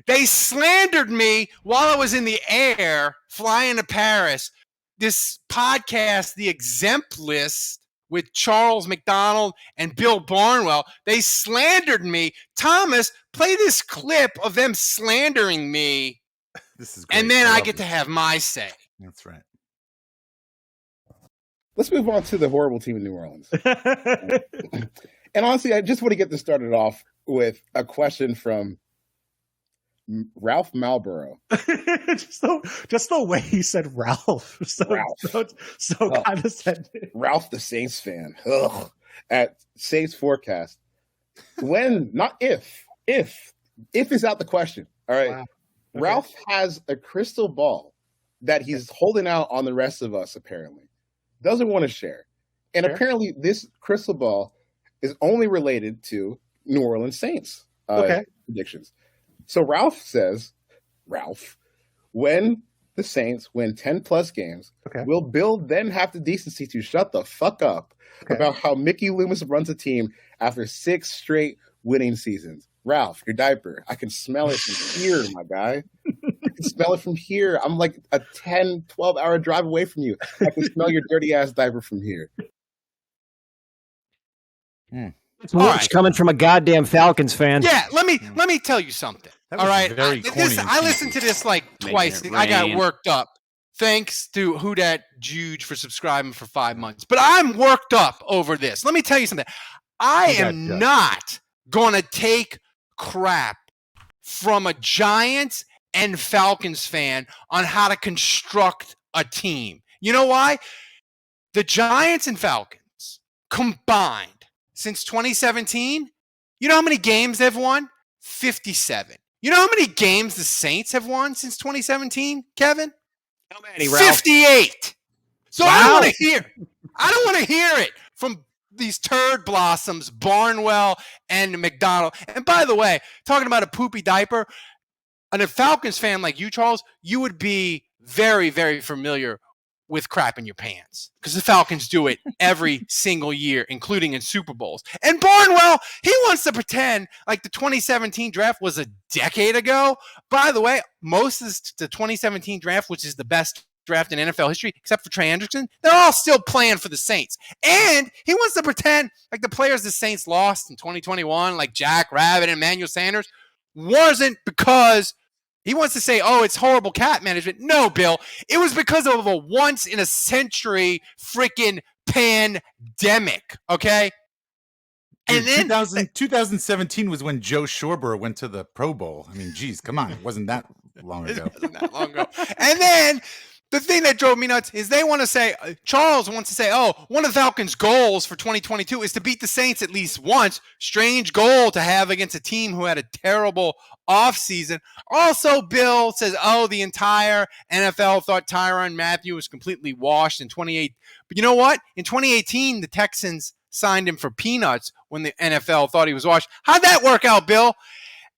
They slandered me while I was in the air flying to Paris. This podcast, The Exemplist, with Charles McDonald and Bill Barnwell, they slandered me. Thomas, play this clip of them slandering me. This is great. And then I get to have my say. That's right. Let's move on to the horrible team in New Orleans. And honestly, I just want to get this started off with a question from Ralph Malborough. just the way he said Ralph. So condescending. Ralph the Saints fan. Ugh. At Saints Forecast. When, not if. If is out the question. All right. Wow. Okay. Ralph has a crystal ball that he's holding out on the rest of us, apparently. Doesn't want to share. And apparently this crystal ball is only related to New Orleans Saints predictions. So Ralph says, when the Saints win 10 plus games, will Bill then have the decency to shut the fuck up about how Mickey Loomis runs a team after 6 straight winning seasons? Ralph, your diaper. I can smell it from here, my guy. I can smell it from here. I'm like a 10, 12-hour drive away from you. I can smell your dirty-ass diaper from here. It's coming from a goddamn Falcons fan. Yeah, let me tell you something. All right, I listened to this like twice. I got worked up. Thanks to Who Dat Juge for subscribing for 5 months. But I'm worked up over this. Let me tell you something. I am not gonna take crap from a Giants and Falcons fan on how to construct a team. You know why? The Giants and Falcons combined since 2017, you know how many games they've won? 57. You know how many games the Saints have won since 2017, Kevin? How many, Ralph? 58. So I don't want to hear it from these turd blossoms, Barnwell and McDonald. And by the way, talking about a poopy diaper, and a Falcons fan like you, Charles, you would be very, very familiar with crap in your pants because the Falcons do it every single year, including in Super Bowls. And Barnwell, he wants to pretend like the 2017 draft was a decade ago. By the way, most of the 2017 draft, which is the best draft in NFL history, except for Trey Hendrickson, they're all still playing for the Saints. And he wants to pretend like the players the Saints lost in 2021, like Jack Rabbit and Emmanuel Sanders, wasn't because he wants to say, oh, it's horrible cap management. No, Bill. It was because of a once-in-a-century freaking pandemic, okay? And then 2017 was when Joe Schwarber went to the Pro Bowl. I mean, geez, come on. It wasn't that long ago. And then the thing that drove me nuts is they want to say, Charles wants to say, oh, one of the Falcons' goals for 2022 is to beat the Saints at least once. Strange goal to have against a team who had a terrible offseason. Also, Bill says, oh, the entire NFL thought Tyrann Mathieu was completely washed in 2018. But you know what? In 2018, the Texans signed him for peanuts when the NFL thought he was washed. How'd that work out, Bill?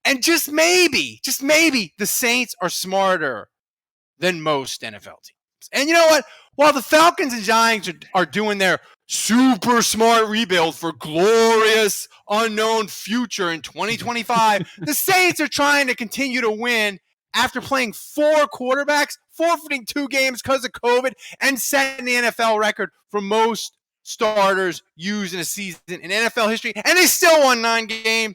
And just maybe, the Saints are smarter than most NFL teams. And you know what? While the Falcons and Giants are doing their super smart rebuild for glorious unknown future in 2025, the Saints are trying to continue to win after playing 4 quarterbacks, forfeiting 2 games because of COVID, and setting the NFL record for most starters used in a season in NFL history. And they still won 9 games.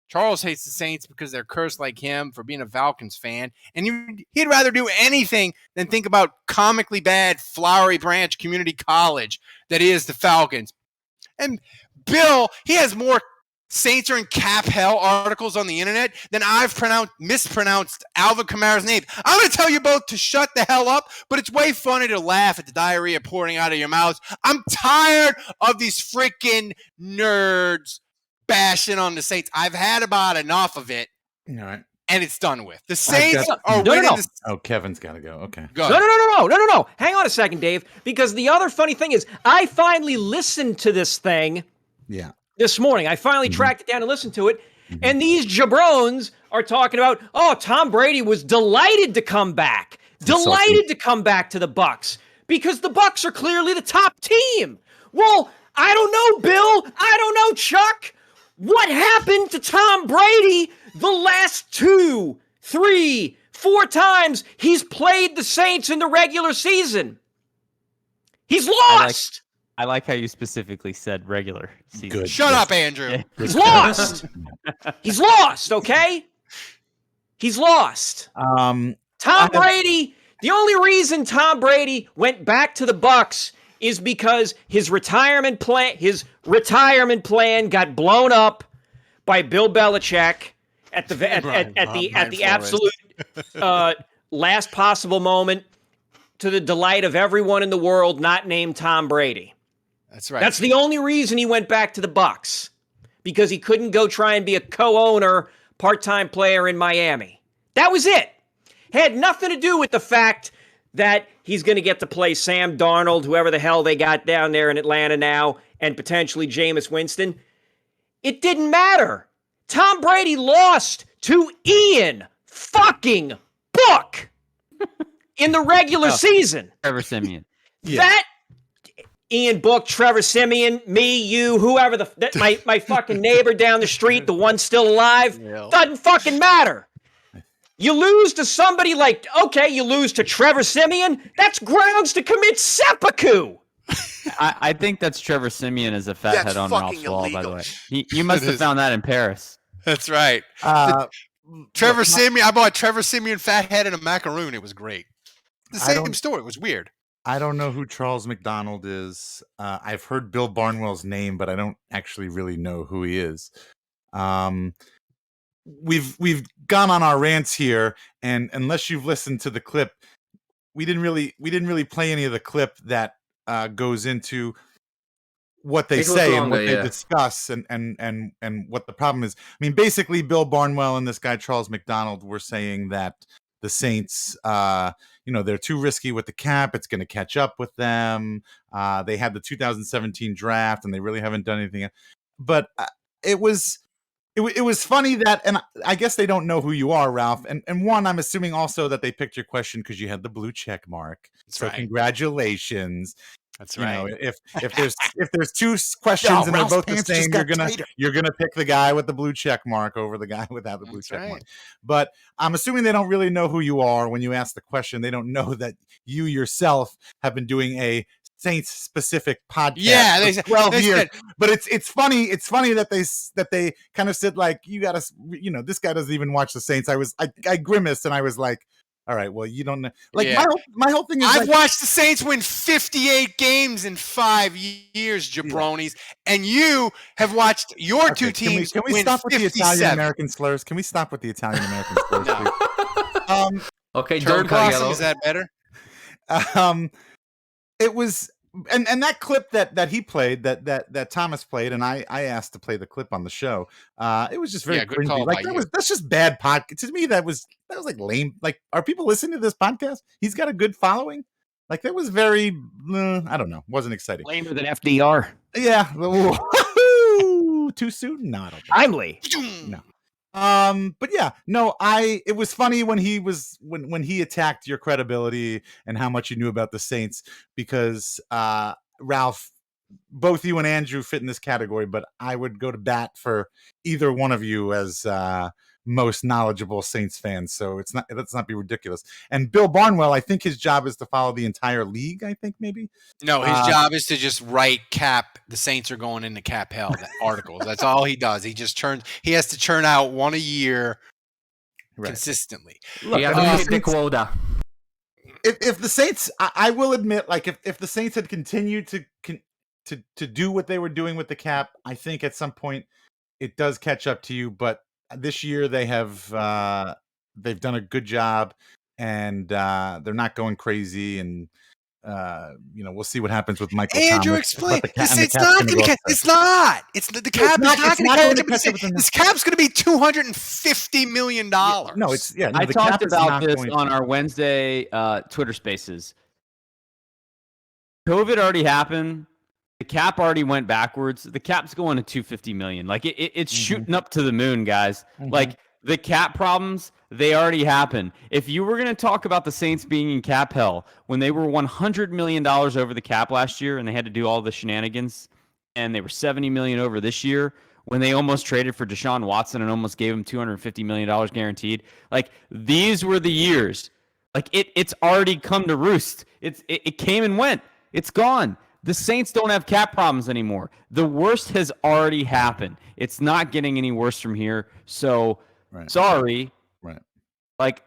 Charles hates the Saints because they're cursed like him for being a Falcons fan. And he'd rather do anything than think about comically bad Flowery Branch Community College that is the Falcons. And Bill, he has more Saints are in cap hell articles on the internet than I've mispronounced Alvin Kamara's name. I'm going to tell you both to shut the hell up, but it's way funny to laugh at the diarrhea pouring out of your mouths. I'm tired of these freaking nerds bashing on the Saints. I've had about enough of it. All right. And it's done with. The Saints are winning. Oh, Kevin's got to go. Okay. No. Hang on a second, Dave, because the other funny thing is I finally listened to this thing this morning. I finally tracked it down and listened to it. And these jabrones are talking about, oh, Tom Brady was delighted to come back. Delighted to come back to the Bucs because the Bucs are clearly the top team. Well, I don't know, Bill. I don't know, Chuck. What happened to Tom Brady the last 2, 3, 4 times he's played the Saints in the regular season? He's lost. I like how you specifically said regular season. Good. Shut up, Andrew. He's lost. He's lost, okay? He's lost. Tom Brady, the only reason Tom Brady went back to the Bucs is because his retirement plan got blown up by Bill Belichick at the absolute last possible moment, to the delight of everyone in the world not named Tom Brady. That's right. That's the only reason he went back to the Bucs, because he couldn't go try and be a co-owner, part-time player in Miami. That was it. Had nothing to do with the fact that he's going to get to play Sam Darnold, whoever the hell they got down there in Atlanta now, and potentially Jameis Winston. It didn't matter. Tom Brady lost to Ian fucking Book in the regular season. Trevor Siemian. That Ian Book, Trevor Siemian, me, you, whoever my fucking neighbor down the street, the one still alive, doesn't fucking matter. You lose to somebody like, you lose to Trevor Siemian. That's grounds to commit seppuku. I think that's Trevor Siemian as a fathead on Ralph's wall, by the way. You must have found that in Paris. That's right. Trevor Siemian. I bought Trevor Siemian fathead and a macaroon. It was great. The same story. It was weird. I don't know who Charles McDonald is. I've heard Bill Barnwell's name, but I don't actually really know who he is. We've gone on our rants here, and unless you've listened to the clip, we didn't really play any of the clip that goes into what they say and what they discuss and what the problem is. I mean, basically, Bill Barnwell and this guy Charles McDonald were saying that the Saints, they're too risky with the cap. It's going to catch up with them. They had the 2017 draft, and they really haven't done anything. But it was funny that, and I guess they don't know who you are, Ralph. And one, I'm assuming also that they picked your question because you had the blue check mark. That's so right. Congratulations. That's right. If there's two questions and they're both the same, you're gonna pick the guy with the blue check mark over the guy without the blue check mark. But I'm assuming they don't really know who you are when you ask the question. They don't know that you yourself have been doing a Saints specific podcast for 12 years. But it's funny that they kind of said, like, you gotta, this guy doesn't even watch the Saints. I grimaced and I was like, all right, well, you don't know. Like, my whole thing is, I've watched the Saints win 58 games in 5 years, jabronis, and you have watched your two teams Can we win stop with 57. the Italian American slurs? Can we stop with the Italian American slurs? Please? Okay, Turn don't call crossing, is that better? It was, and that clip that he played, that Thomas played, and I asked to play the clip on the show. It was just very good call cringy. Like, that's just bad podcast. To me, that was like lame. Like, are people listening to this podcast? He's got a good following. Like, that was very, I don't know, wasn't exciting. Lamer than FDR. Yeah. Too soon? No, I don't. Timely. No. But yeah, no, it was funny when he was when he attacked your credibility and how much you knew about the Saints, because Ralph, both you and Andrew fit in this category, but I would go to bat for either one of you as most knowledgeable Saints fans. So let's not be ridiculous. And Bill Barnwell, I think his job is to follow the entire league. I think maybe. No, his job is to just write cap. The Saints are going into cap hell articles. That's all he does. He has to churn out one a year consistently. Look, the quota. If the Saints, I will admit, like, if the Saints had continued to do what they were doing with the cap, I think at some point it does catch up to you. But this year they've done a good job, and they're not going crazy, and we'll see what happens with Michael Andrew, Thomas. explain. It's not going to catch. It's not. It's the cap is not going to catch up. This cap's going to be $250 million. No, it's I talked about this on our Wednesday Twitter Spaces. COVID already happened. The cap already went backwards. The cap's going to $250 million. Like, it's shooting up to the moon, guys. Like, the cap problems, they already happened. If you were going to talk about the Saints being in cap hell when they were $100 million over the cap last year and they had to do all the shenanigans, and they were $70 million over this year when they almost traded for Deshaun Watson and almost gave him $250 million guaranteed, like, these were the years. Like, it's already come to roost. It came and went. It's gone. The Saints don't have cap problems anymore. The worst has already happened. It's not getting any worse from here. So, sorry. Right. Like,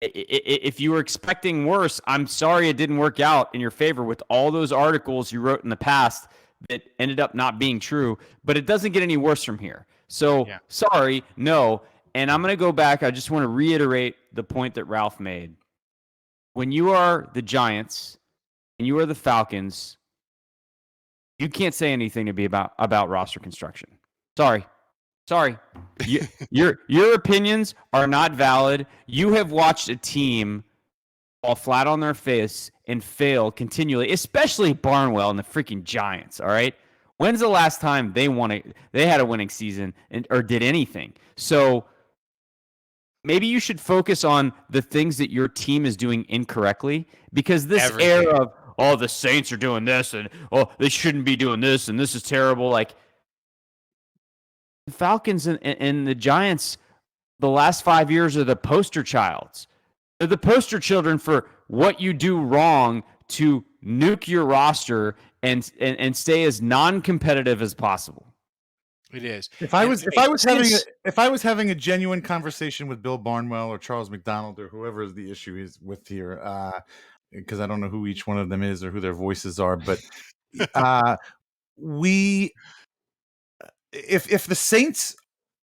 if you were expecting worse, I'm sorry it didn't work out in your favor with all those articles you wrote in the past that ended up not being true. But it doesn't get any worse from here. So, sorry, no. And I'm going to go back. I just want to reiterate the point that Ralph made. When you are the Giants and you are the Falcons, you can't say anything to be about roster construction. Sorry. Your opinions are not valid. You have watched a team fall flat on their face and fail continually, especially Barnwell and the freaking Giants, all right? When's the last time they had a winning season or did anything? So maybe you should focus on the things that your team is doing incorrectly, because this era of, the Saints are doing this, and, they shouldn't be doing this, and this is terrible. Like, the Falcons and the Giants, the last 5 years are the poster childs. They're the poster children for what you do wrong to nuke your roster and stay as non-competitive as possible. It is. If I was having a genuine conversation with Bill Barnwell or Charles McDonald or whoever the issue is with here, because I don't know who each one of them is or who their voices are, but if the Saints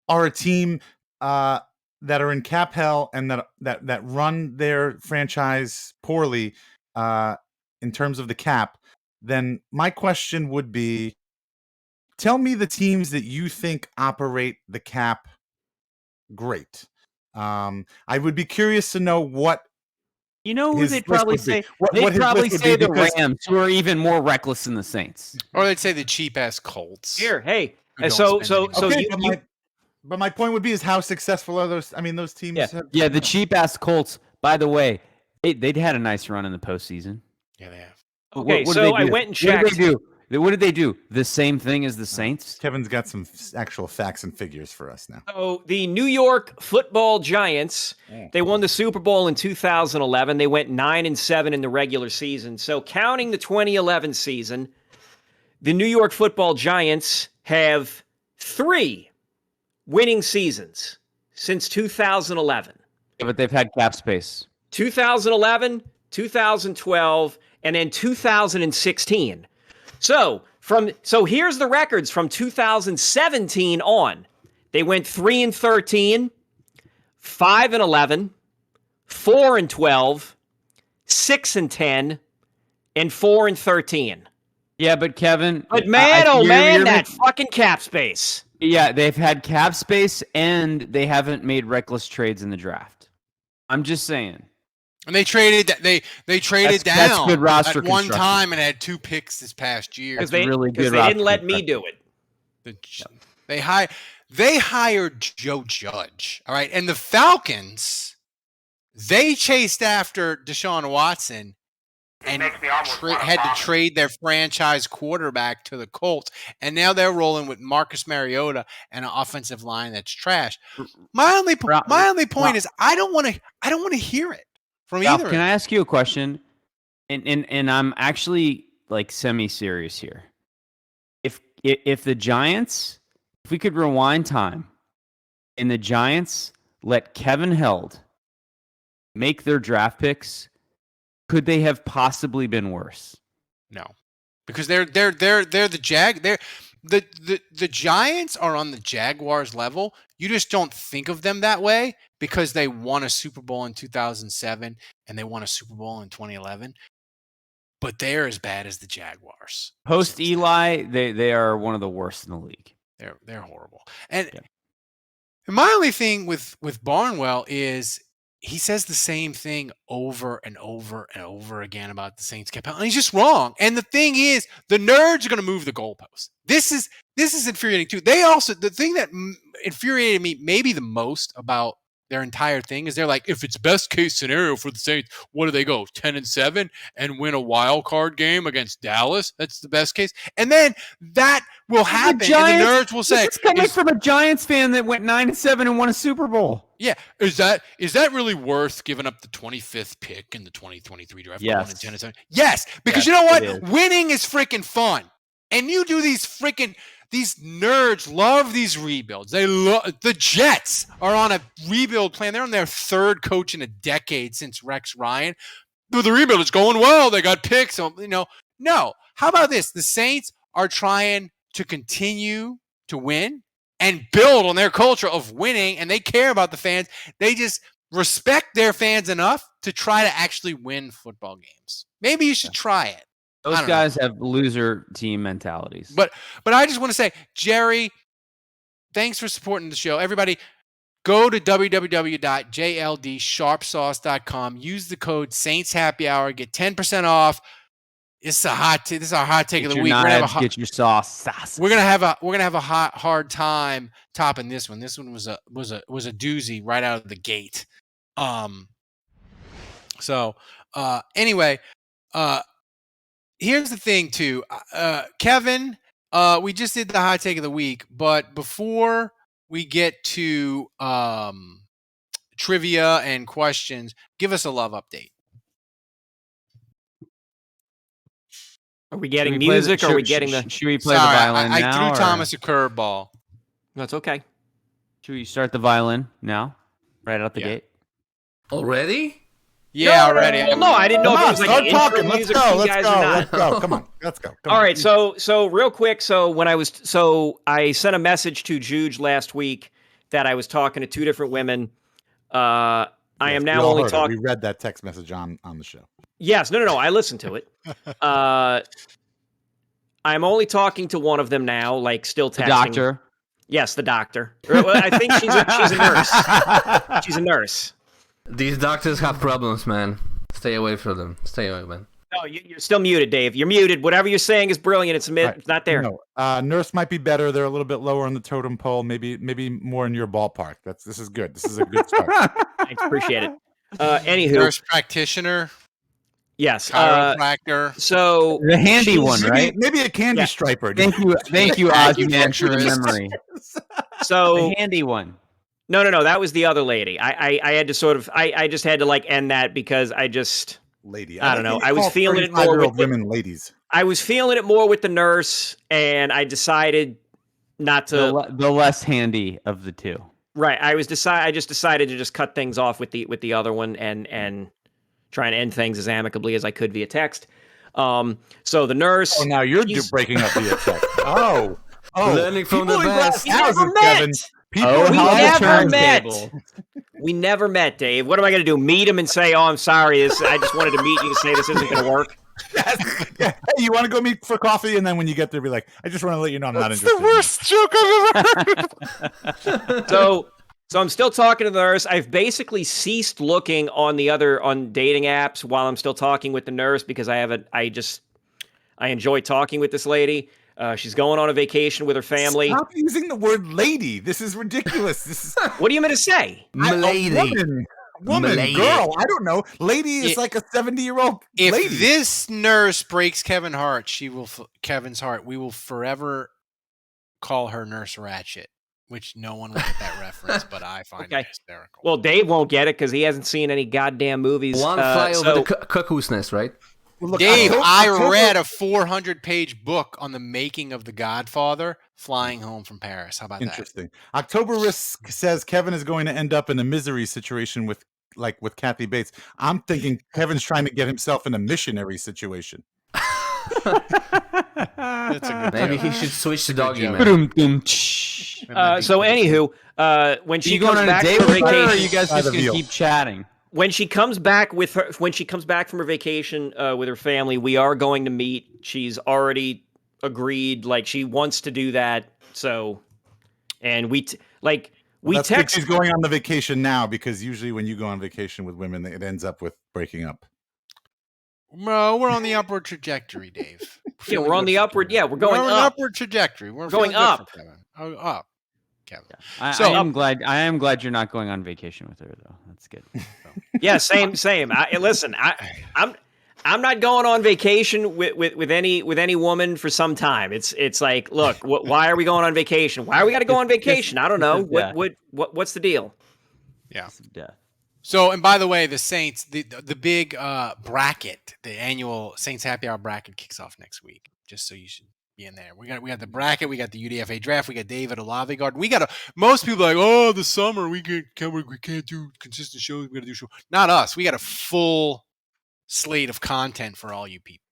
are a team that are in cap hell and that run their franchise poorly in terms of the cap, then my question would be, tell me the teams that you think operate the cap great. I would be curious to know what. You know who his they'd list probably would be. say? What They'd his probably list would say be, the because- Rams, who are even more reckless than the Saints. Or they'd say the cheap ass Colts. Here, hey, Who don't so spend Okay, you but my point would be is how successful are those? I mean, those teams. Yeah. Have, Yeah, the cheap ass Colts. By the way, they'd had a nice run in the postseason. Yeah, they have. Okay, What so did they I do? went and What checked. did they do? What did they do? The same thing as the Saints? Kevin's got some actual facts and figures for us now. So the New York Football Giants, they won the Super Bowl in 2011. They went 9-7 in the regular season. So counting the 2011 season, the New York Football Giants have 3 winning seasons since 2011. Yeah, but they've had cap space. 2011, 2012, and then 2016. So here's the records from 2017 on. They went 3-13, 5-11, 4-12, 6-10, and 4-13. Yeah, but Kevin. But man, that fucking cap space. Yeah, they've had cap space and they haven't made reckless trades in the draft. I'm just saying. And they traded That's down good roster at one construction. time and had 2 picks this past year. Because they really good didn't roster let me do it. They hired Joe Judge. All right. And the Falcons, they chased after Deshaun Watson and had to trade their franchise quarterback to the Colts. And now they're rolling with Marcus Mariota and an offensive line that's trash. My only point is I don't want to hear it from Ralph, either. can I ask you a question? And I'm actually like semi-serious here. If the Giants, if we could rewind time, and the Giants let Kevin Held make their draft picks, could they have possibly been worse? No, because they're the Giants are on the Jaguars level. You just don't think of them that way because they won a Super Bowl in 2007 and they won a Super Bowl in 2011. But they're as bad as the Jaguars. Post Eli, they are one of the worst in the league. They're horrible. And my only thing with Barnwell is he says the same thing over and over and over again about the Saints cap, and he's just wrong. And the thing is, the nerds are going to move the goalpost. This is infuriating too. The thing that infuriated me maybe the most about their entire thing is they're like, if it's best case scenario for the Saints, what do they go 10-7 and win a wild card game against Dallas? That's the best case, and then that will happen. And the nerds will say, "This is coming from a Giants fan that went 9-7 and won a Super Bowl." Yeah, is that really worth giving up the 25th pick in the 2023 draft? Yes. 10-7? Yes, because Yes, you know what? it is. Winning is freaking fun, and you do these nerds love these rebuilds. They love the Jets are on a rebuild plan. They're on their 3rd coach in a decade since Rex Ryan. But the rebuild is going well. They got picks. So, no. How about this? The Saints are trying to continue to win and build on their culture of winning, and they care about the fans. They just respect their fans enough to try to actually win football games. Maybe you should try it. Those guys have loser team mentalities. But I just want to say, Jerry, thanks for supporting the show. Everybody, go to www.jldsharpsauce.com. Use the code SaintsHappyHour. Get 10% off. This is our hot take of the week. Get your sauce. We're gonna have a hard time topping this one. This one was a doozy right out of the gate. Anyway, here's the thing too, Kevin. We just did the hot take of the week, but before we get to trivia and questions, give us a love update. Are we getting music or are we getting the... Should we play the violin now? I threw Thomas a curveball. That's okay. Should we start the violin now? Right out the gate? Already? Yeah, already. Well, no, I didn't know if it was like start intro talking. Let's music go. for you Let's guys go. or not. Let's go. Come on. Let's go. Come All on. right, so real quick, I sent a message to Juge last week that I was talking to two different women. I am now only talking. We read that text message on the show. Yes, no, I listened to it. I'm only talking to one of them now, like still texting. The doctor. Yes, the doctor. Well, I think she's a nurse. She's a nurse. These doctors have problems, man. Stay away from them. Stay away, man. No, you're still muted, Dave. You're muted. Whatever you're saying is brilliant. It's not there. No, nurse might be better. They're a little bit lower on the totem pole. Maybe more in your ballpark. This is good. This is a good start. Thanks, appreciate it. Anywho, nurse practitioner. Yes, chiropractor. So the handy one, right? Maybe a candy striper. Thank you, Ozman, for the memory. So the handy one. No. That was the other lady. I had to sort of. I just had to like end that because I just. Lady. I don't know. I was feeling it more with women, ladies. I was feeling it more with the nurse, and I decided not to. The less handy of the two. Right. I just decided to just cut things off with the other one and try and end things as amicably as I could via text. So the nurse. Oh, now you're breaking up via text. Oh, learning from the best. We never met. We never met, Dave. What am I going to do? Meet him and say, "Oh, I'm sorry. I just wanted to meet you to say this isn't going to work." Yes. Yeah. Hey, you want to go meet for coffee? And then when you get there, be like, "I just want to let you know I'm not interested." The worst joke I've ever heard. So I'm still talking to the nurse. I've basically ceased looking on dating apps while I'm still talking with the nurse because I enjoy talking with this lady. She's going on a vacation with her family. Stop using the word lady. This is ridiculous. This is what do you mean to say? Woman, girl. I don't know. Lady is like a 70-year-old lady. If this nurse breaks Kevin's heart, we will forever call her Nurse Ratchet, which no one will get that reference, but I find it hysterical. Well, Dave won't get it because he hasn't seen any goddamn movies. One fly over the cuckoo's nest, right? Well, look, Dave, I read a 400-page book on the making of The Godfather flying home from Paris. How about Interesting. October Risk says Kevin is going to end up in a misery situation with Kathy Bates. I'm thinking Kevin's trying to get himself in a missionary situation. That's a good Maybe joke. he should switch to doggy, man. So anywho, when she comes back from vacation, or are you guys just going to keep chatting? When she comes back from her vacation with her family, we are going to meet. She's already agreed, like she wants to do that. So, and we That's text. good she's going on the vacation now because usually when you go on vacation with women, it ends up with breaking up. No, we're on the upward trajectory, Dave. Yeah, we're on the upward. Yeah, we're going on up. an upward trajectory. We're going up. Up, Kevin. I am glad you're not going on vacation with her, though. That's good. Yeah, same. Listen, I'm not going on vacation with any woman for some time. It's like, look, why are we going on vacation? Why are we got to go on vacation? I don't know. What's the deal? Yeah. Death. So, and by the way, the Saints, the big bracket, the annual Saints Happy Hour bracket kicks off next week. Just so you should be in there. We got the bracket. We got the UDFA draft. We got David Olave guard. Most people are like, oh, the summer we can't do consistent shows. We got to do show. Not us. We got a full slate of content for all you people.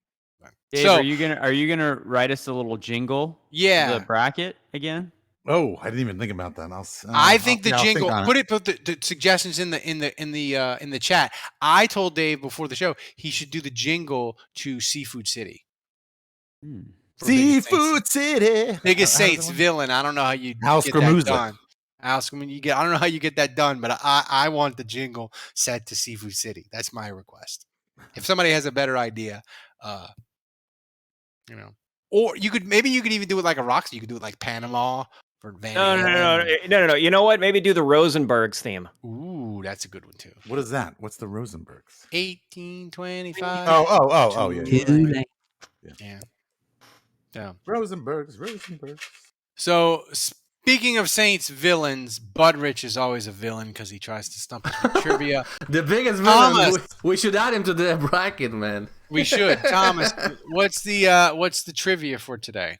Dave, are you gonna write us a little jingle? Yeah. For the bracket again. Oh, I didn't even think about that. I think the jingle. Put the suggestions in the chat. I told Dave before the show he should do the jingle to Seafood City. Seafood City, biggest Saints villain. I don't know how you get that done. I don't know how you get that done, but I want the jingle set to Seafood City. That's my request. If somebody has a better idea, or you could even do it like a Roxy. You could do it like Panama for Van. No. You know what? Maybe do the Rosenbergs theme. Ooh, that's a good one too. What is that? What's the Rosenbergs? 1825. Oh, yeah. Yeah. Rosenbergs. So speaking of Saints villains, Budrich is always a villain because he tries to stump us with trivia. The biggest villain. We should add him to the bracket, man. We should. Thomas, what's the trivia for today?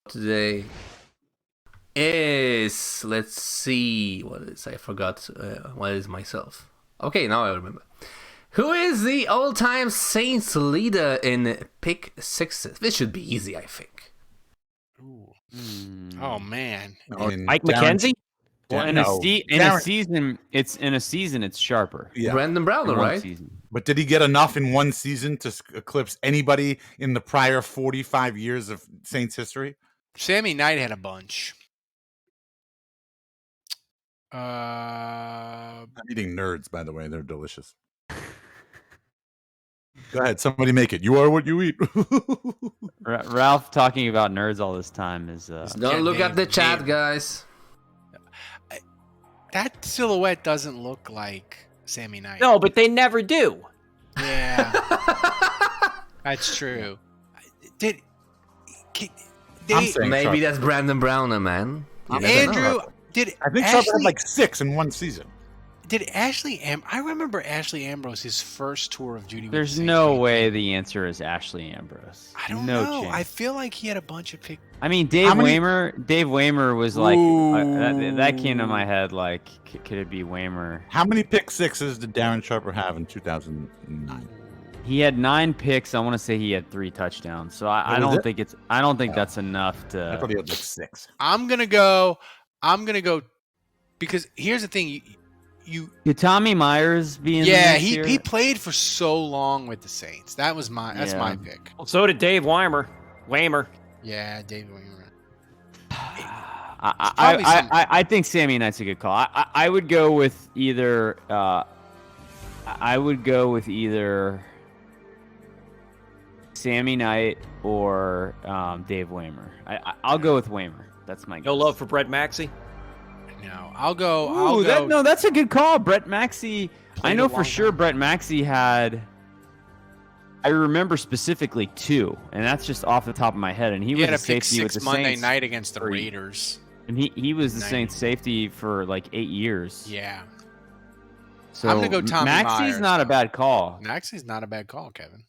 Today is, let's see, what is, I forgot what is myself. Okay, now I remember. Who is the all-time Saints leader in pick sixes? This should be easy, I think. Ooh. Oh man, Mike McKenzie. Well, in a season, it's sharper. Yeah. Brandon Browner, right? Season. But did he get enough in one season to eclipse anybody in the prior 45 years of Saints history? Sammy Knight had a bunch. I'm eating nerds, by the way. They're delicious. Go ahead, somebody make it. You are what you eat. Ralph talking about nerds all this time is. Don't look at the chat, guys. That silhouette doesn't look like Sammy Knight. No, but they never do. Yeah, that's true. Maybe that's Brandon Browner, man. Andrew, I think Sharper had like 6 in one season. Did I remember Ashley Ambrose, his first tour of duty. There's no way the answer is Ashley Ambrose. I don't know. Chance. I feel like he had a bunch of pick. I mean, Dave Waymer was like that came to my head. Like, could it be Waymer? How many pick sixes did Darren Sharper have in 2009? He had 9 picks. I want to say he had 3 touchdowns. So I don't think it's. I don't think that's enough to. I thought he had like 6. I'm gonna go because here's the thing. Could Tommy Myers be in? Yeah, he played for so long with the Saints. That's my pick. Well, so did Dave Waymer. Yeah, Dave Waymer. I think Sammy Knight's a good call. I would go with either. Sammy Knight or Dave Waymer. I'll go with Waymer. That's my guess. No love for Brett Maxey? No, I'll go. That's a good call. Brett Maxey. I know for sure Brett Maxey had. I remember specifically 2, and that's just off the top of my head. And he was had a a pick safety with the Monday Saints night against the Raiders. And he was the Saints safety for like 8 years. Yeah. So I'm gonna go Tommy Maxey's Myers, not a bad call. Maxey's not a bad call, Kevin.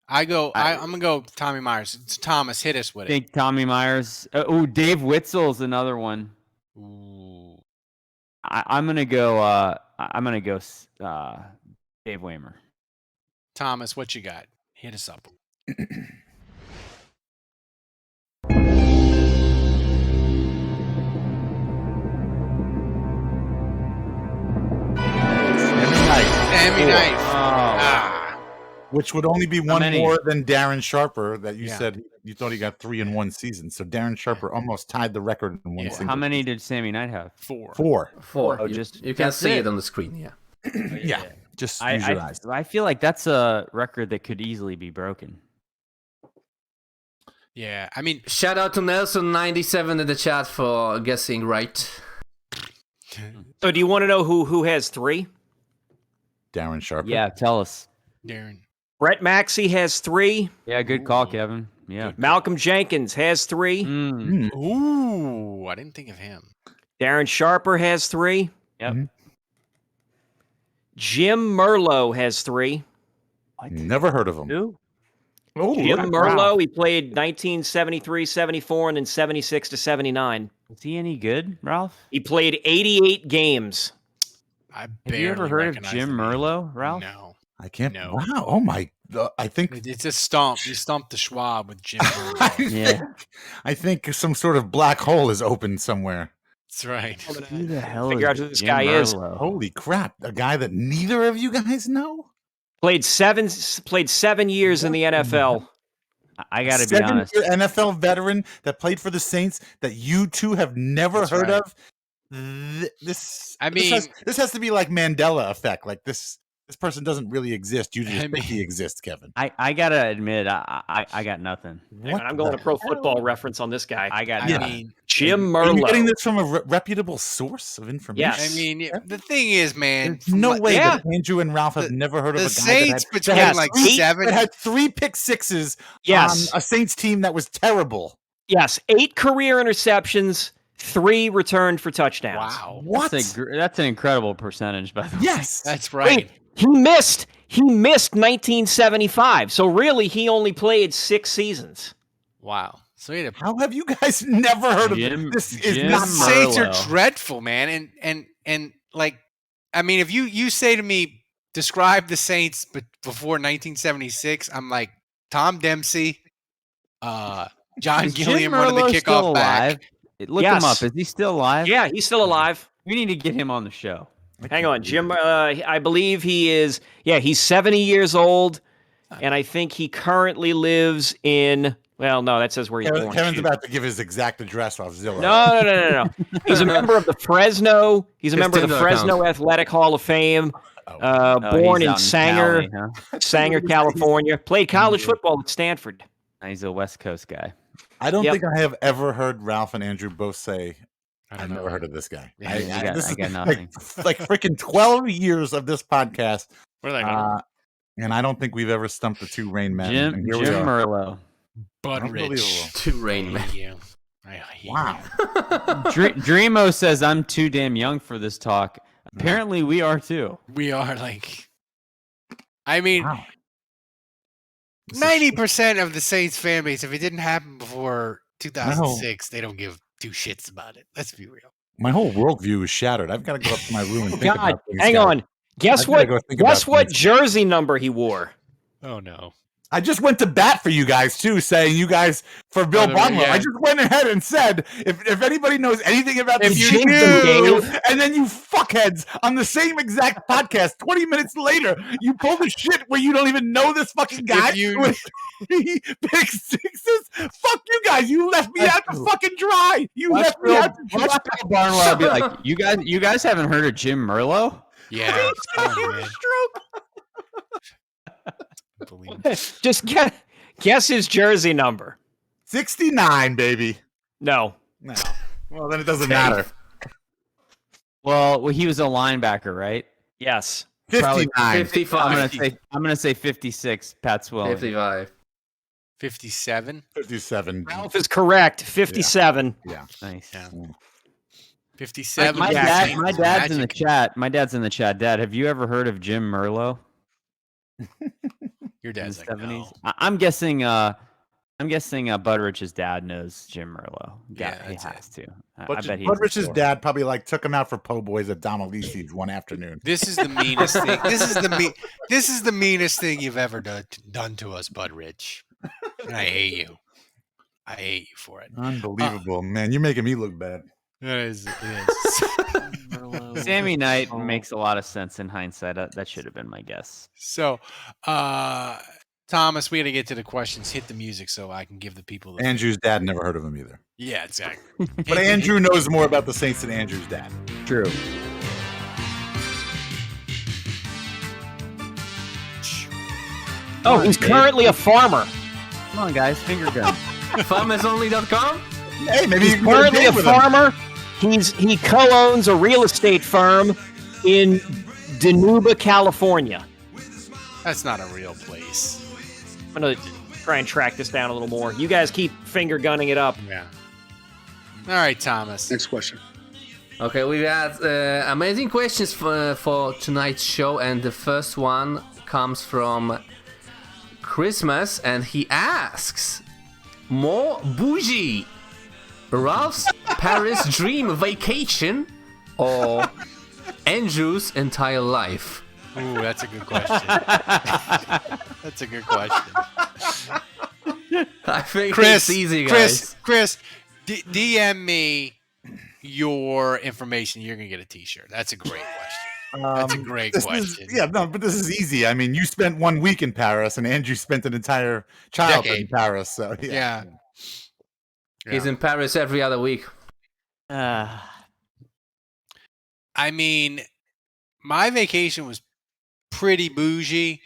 I'm gonna go Tommy Myers. It's Thomas, hit us with it. I think Tommy Myers. Dave Witzel's another one. Ooh. I'm gonna go. Dave Waymer. Thomas, what you got? Hit us up. Sammy Knight. Which would only be one more than Darren Sharper that you said you thought he got 3 in one season. So Darren Sharper almost tied the record in one season. How many did Sammy Knight have? 4. 4. Oh, you can see it on the screen, yeah. Yeah. Just use your eyes. I feel like that's a record that could easily be broken. Yeah, I mean, shout out to Nelson97 in the chat for guessing right. So, do you want to know who has 3? Darren Sharper. Yeah, tell us. Darren. Brett Maxey has 3. Yeah, good call, Kevin. Yeah. Malcolm Jenkins has 3. Ooh, I didn't think of him. Darren Sharper has 3. Yep. Jim Merlot has 3. Never heard of him. Who? Oh, Jim Merlot, he played 1973, 74, and then 76 to 79. Was he any good, Ralph? He played 88 games. Have you ever heard of Jim Merlot, Ralph? No. I can't. No. Wow. Oh, my. I think. It's a stomp. You stumped the Schwab with Jim Merlot. I think some sort of black hole is open somewhere. That's right. Who the hell Figure out who this guy is. Holy crap. A guy that neither of you guys know? Played 7 years in the NFL. I got to be honest. 7-year NFL veteran that played for the Saints that you two have never heard of. This has to be like Mandela effect. Like this person doesn't really exist. You just think he exists, Kevin. I gotta admit, I got nothing. I'm going to Pro Football Reference on this guy. I got nothing. Jim Merlot. Are you getting this from a reputable source of information? Yes. I mean, the thing is, man, there's no way that Andrew and Ralph have never heard of a guy Saints that had 3 pick sixes on a Saints team that was terrible. Yes, 8 career interceptions, 3 returned for touchdowns. Wow, what? That's an incredible percentage, by the way. Yes, that's right. Wait, he missed 1975. So really, he only played 6 seasons. Wow. So how have you guys never heard of this? The Saints are dreadful, man. And like, I mean, if you say to me, describe the Saints before 1976, I'm like Tom Dempsey, John Gilliam running the kickoff back. Look him up. Is he still alive? Yeah, he's still alive. We need to get him on the show. Hang on, Jim. I believe he is. Yeah, he's 70 years old, and I think he currently lives in Well, no, that says where he's born. Kevin's Shoot. about to give his exact address off Zillow. No. He's a member of the Fresno. He's a member of the Fresno Athletic Hall of Fame. Born in Sanger, Sanger, California. Played college football at Stanford. He's a West Coast guy. I don't think I have ever heard Ralph and Andrew both say, I've never heard of this guy. I got nothing. Like freaking 12 years of this podcast. Where are they going? And I don't think we've ever stumped the two Rain Men. Jim Merlo. Budrich. Two Rain Men. Wow. Dreamo says I'm too damn young for this talk. Apparently we are too. We are I mean, 90% of the Saints fan base, if it didn't happen before 2006, they don't give two shits about it. Let's be real. My whole worldview is shattered. I've got to go up to my room and think about things. Hang on. Guess what jersey number he wore? Oh, no. I just went to bat for you guys, too, saying you guys, for Bill Barnwell, I just went ahead and said, if anybody knows anything about this game, and then you fuckheads on the same exact podcast, 20 minutes later, you pull the shit where you don't even know this fucking guy with 3 pick sixes. Fuck you guys. You left me out to fucking dry. You left me out to dry. Bill Barnwell be like, you guys haven't heard of Jim Merlo? Yeah. Just guess his jersey number. 69, baby. No. Well, then it doesn't matter. Well, he was a linebacker, right? Yes. 59. 55. I'm gonna say 56. Pat Swilling. 55. 57. 57. Ralph is correct. 57. Yeah. Nice. Yeah. 57. My dad's in the chat. My dad's in the chat. Dad, have you ever heard of Jim Merlo? Your dad's like, 70s? no. I'm guessing Budrich's dad knows Jim Merlo. Yeah, he has to. I But bet he. Budrich's dad probably took him out for po' boys at Donalisi's one afternoon. This is the meanest thing. This is the meanest thing you've ever done to us, Budrich. And I hate you. I hate you for it. Unbelievable, man. You're making me look bad. It is. Sammy Knight makes a lot of sense in hindsight. That should have been my guess. So, Thomas, we got to get to the questions. Hit the music so I can give the people. Andrew's dad never heard of him either. Yeah, exactly. But Andrew knows more about the Saints than Andrew's dad. True. Oh, he's currently a farmer. Come on, guys, finger gun. Farmersonly.com? Hey, maybe he's currently a farmer. He co-owns a real estate firm in Dinuba, California. That's not a real place. I'm gonna try and track this down a little more. You guys keep finger gunning it up. Yeah. All right, Thomas. Next question. Okay, we got amazing questions for tonight's show, and the first one comes from Christmas, and he asks, more bougie, Ralph's Paris dream vacation or Andrew's entire life? Ooh, that's a good question. That's a good question. I think Chris, it's easy, guys. Chris, DM me your information. You're gonna get a T-shirt. That's a great question. That's a great question. But this is easy. I mean, you spent 1 week in Paris, and Andrew spent an entire childhood in Paris. So yeah. He's in Paris every other week. I mean, my vacation was pretty bougie.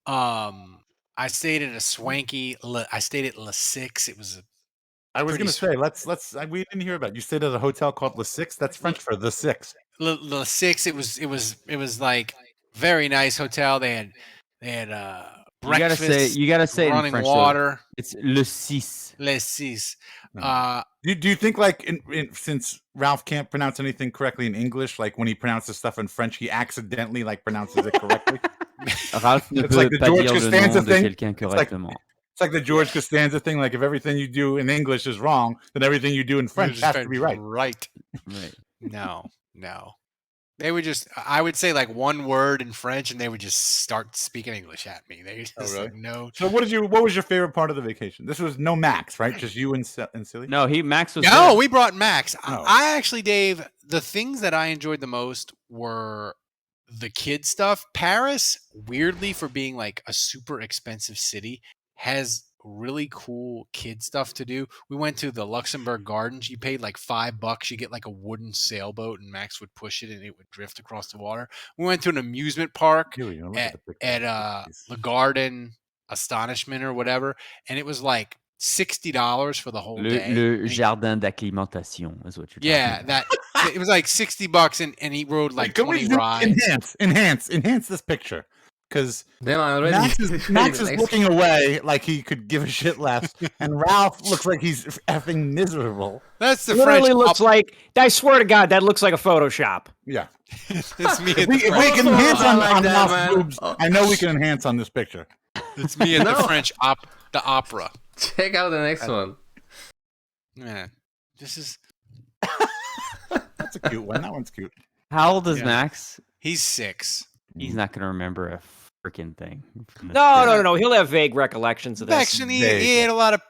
I stayed at a swanky. I stayed at Le Six. It was. I was going to say, let's. We didn't hear about it. You stayed at a hotel called Le Six. That's French for the Six. Le Six. It was like very nice hotel. They had breakfast. You gotta say running in French, water. Though. It's Le Six. Le Six. Do you think since Ralph can't pronounce anything correctly in English, like when he pronounces stuff in French, he accidentally pronounces it correctly? It's like the George Costanza thing. It's like the George Costanza thing. Like if everything you do in English is wrong, then everything you do in French has to be right. Right. No. They would I would say one word in French, and they would just start speaking English at me. They just no. So what was your favorite part of the vacation? This was no Max, right? Just you and Silly? No, Max was. No, there. we brought Max. Oh. I actually, Dave, the things that I enjoyed the most were the kid stuff. Paris, weirdly, for being a super expensive city, has really cool kid stuff to do. We went to the Luxembourg Gardens. You paid like $5. You get like a wooden sailboat, and Max would push it, and it would drift across the water. We went to an amusement park at the Garden Astonishment or whatever, and it was like $60 for the whole day. Le jardin d'acclimatation is what you're talking about. It was like $60, and he rode like 20 rides. Enhance this picture. Because Max is looking away like he could give a shit less, and Ralph looks like he's effing miserable. That's the literally French looks like. I swear to God, that looks like a Photoshop. Yeah, it's me. If we can enhance on Ralph's boobs, I know we can enhance on this picture. It's me at the French the opera. Check out the next one. Yeah, this is. That's a cute one. That one's cute. How old is Max? He's 6. He's not going to remember a freaking thing. No. He'll have vague recollections of this. He ate a lot of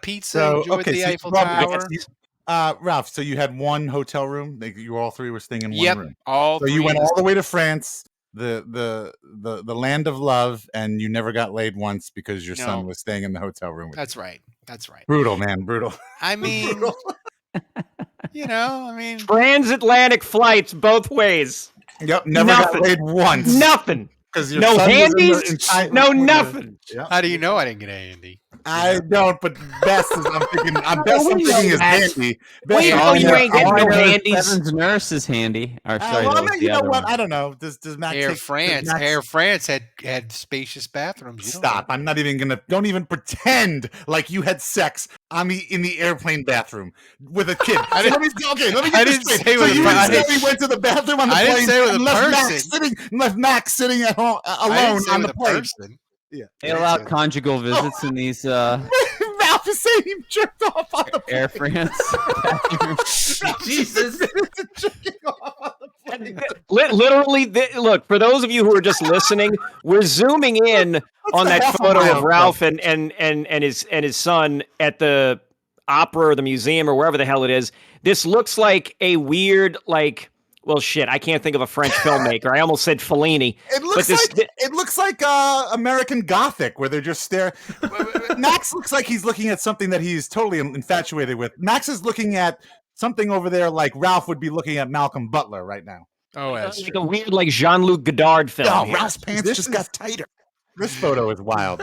pizza. Enjoyed the Eiffel Tower. Ralph, so you had one hotel room. You all three were staying in one room. So you went all the way to France, the land of love, and you never got laid once because your son was staying in the hotel room with That's you. right. That's right. Brutal, man. Brutal. I mean, transatlantic flights both ways. Yep, never got laid once. Nothing. Because no handies. No nothing. Yep. How do you know I didn't get a handy? I don't, but best is I'm thinking is handy. Well, you know you ain't getting no handies. Evan's nurse is handy. You know what? I don't know. Does Max Air France had spacious bathrooms. Stop! I'm not even gonna. Don't even pretend like you had sex in the airplane bathroom with a kid. Let me get this straight. So you went to the bathroom on the plane. I didn't say with a person. Left Max sitting at home alone on the plane. Yeah, they allow conjugal visits in these. Ralph is saying he jerked off on the Air France. Jesus. Literally, look, for those of you who are just listening, we're zooming in on that photo of Ralph and his son at the opera or the museum or wherever the hell it is. This looks like a weird, well, shit, I can't think of a French filmmaker. I almost said Fellini. It looks like American Gothic, where they're just staring. Max looks like he's looking at something that he's totally infatuated with. Max is looking at something over there like Ralph would be looking at Malcolm Butler right now. Oh, that's like a weird, Jean-Luc Godard film. No, Ralph's pants just got tighter. This photo is wild.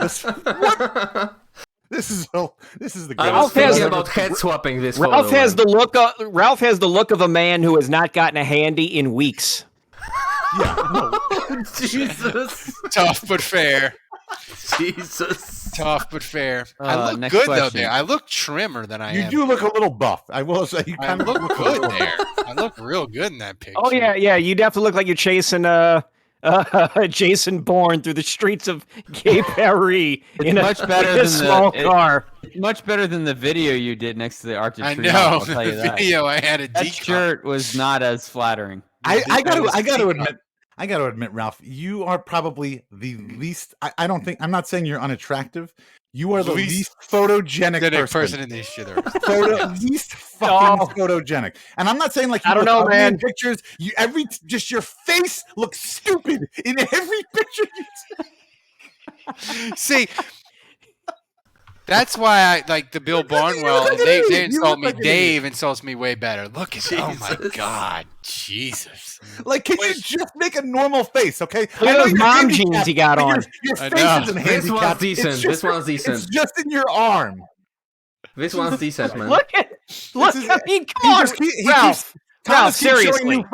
This is the greatest. I was thinking about head swapping this. Ralph has the look of a man who has not gotten a handy in weeks. Yeah. No. Jesus. Tough but fair. Jesus. Tough but fair. I look good though. There, I look trimmer than I am. You do look a little buff. I will say you kind of look good there. I look real good in that picture. Oh yeah. You definitely look like you're chasing Jason Bourne through the streets of Gay Paris in a small car. Much better than the video you did next to the Arc de I Triomphe. know. I'll tell you that. Video I had a that shirt was not as flattering. I got to admit, Ralph, you are probably the least. I'm not saying you're unattractive. You are the least photogenic person in this shit. Least fucking photogenic. And I'm not saying like you I don't know, man. Pictures. Just your face looks stupid in every picture you take. See, that's why I like the Bill Barnwell. They insult me. Dave insults me way better. Look at oh my God, Jesus! Like, can you just make a normal face, okay? Look at those mom jeans you got on. Your face isn't handicapped. This one's decent. This one's decent. It's just in your arm. This one's decent, man. Look. I mean, come on, Ralph. Seriously,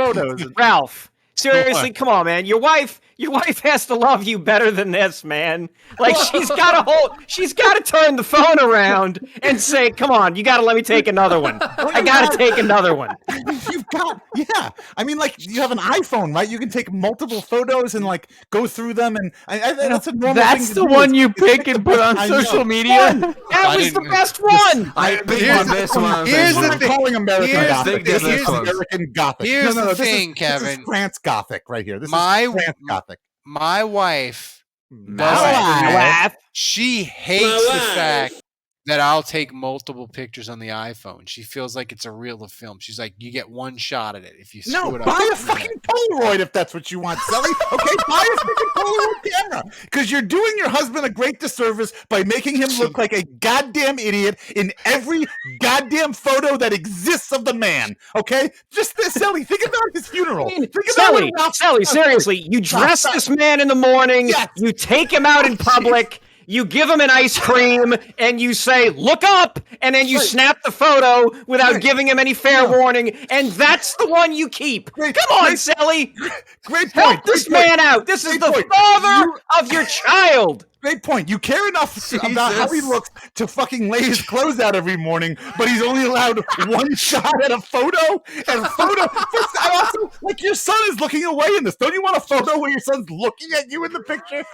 Ralph. Seriously, come on, man. Your wife has to love you better than this, man. Like she's got to turn the phone around and say, "Come on, you got to let me take another one. I got to take another one." I mean, like you have an iPhone, right? You can take multiple photos and like go through them, and that's a normal. That's thing the one you pick and put on social media. That was the best one. I picked on this one. Here's the thing. Calling American Gothic. This is American Gothic. Here's the thing, Kevin. This is France Gothic right here. This is France Gothic. My wife, she she hates the fact that I'll take multiple pictures on the iPhone. She feels like it's a reel of film. She's like, you get one shot at it. If you screw it up, buy a fucking Polaroid if that's what you want, Sally. Okay, buy a fucking Polaroid camera. Because you're doing your husband a great disservice by making him look like a goddamn idiot in every goddamn photo that exists of the man. Okay? Just this, Sally, think about his funeral. Sally, seriously, you dress this man in the morning, you take him out in public, you give him an ice cream, and you say, look up, and then you snap the photo without giving him any fair warning, and that's the one you keep. Come on, Sally. Great point. Help this man out. This is the father of your child. Great point. You care enough about how he looks to fucking lay his clothes out every morning, but he's only allowed one shot at a photo. And also, like, your son is looking away in this. Don't you want a photo where your son's looking at you in the picture?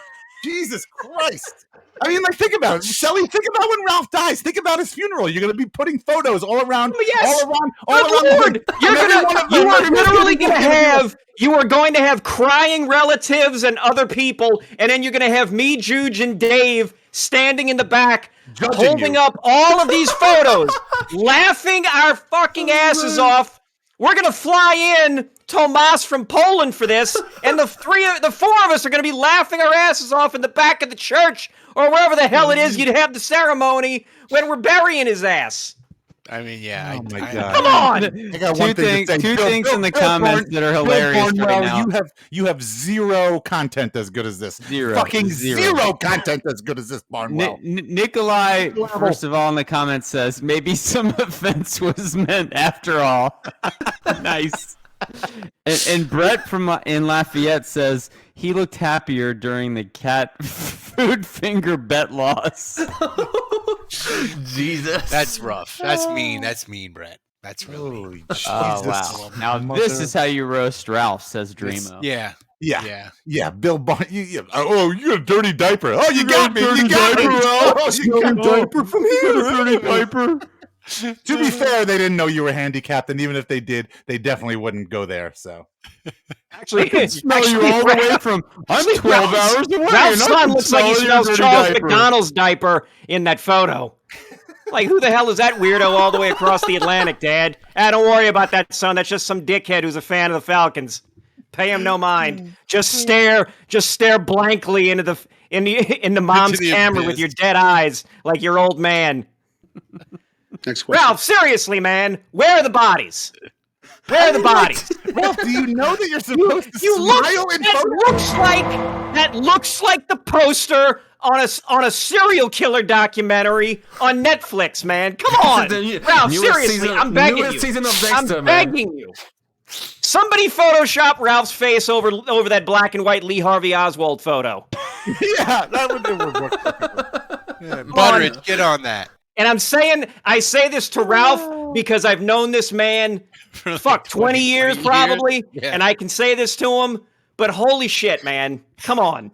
Jesus Christ. I mean, like, think about it. Shelly, think about when Ralph dies. Think about his funeral. You're going to be putting photos all around. Yes. All around. You are going to have crying relatives and other people, and then you're going to have me, Juge, and Dave standing in the back, holding up all of these photos, laughing our fucking asses off. We're going to fly in Tomas from Poland for this, and the four of us are going to be laughing our asses off in the back of the church or wherever the hell it is you'd have the ceremony when we're burying his ass. I mean, yeah. Oh my God! Come on. I got one thing to say. Two things in the comments that are hilarious right now. You have zero content as good as this. Zero content as good as this, Barnwell. Nikolai, first of all, in the comments says maybe some offense was meant after all. Nice. And Brett from in Lafayette says he looked happier during the cat food finger bet loss. Jesus, that's rough. That's mean. That's mean, Brett. That's really. Oh wow! Now this is how you roast Ralph, says Dreamo. Yeah. Bill Barnwell. Oh, you got a dirty diaper. Oh, you got me. You got me. Oh, you got a diaper from here. Dirty diaper. To be fair, they didn't know you were handicapped, and even if they did, they definitely wouldn't go there. So, I can smell you all the way from. I'm 12 hours away. Ralph's son looks like he smells Charles McDonald's diaper in that photo. Like, who the hell is that weirdo all the way across the Atlantic, Dad? Don't worry about that, son. That's just some dickhead who's a fan of the Falcons. Pay him no mind. Just stare blankly into the mom's camera with your dead eyes, like your old man. Next question. Ralph, seriously, man, where are the bodies? Where are the bodies? Ralph, do you know that you're supposed to smile in photos? That looks like the poster on a serial killer documentary on Netflix, man. Come on, Ralph, seriously, I'm begging you. Begging you. Somebody Photoshop Ralph's face over that black and white Lee Harvey Oswald photo. Yeah, that would work. Butteridge, get on that. And I say this to Ralph because I've known this man, 20 years probably, and I can say this to him, but holy shit, man. Come on.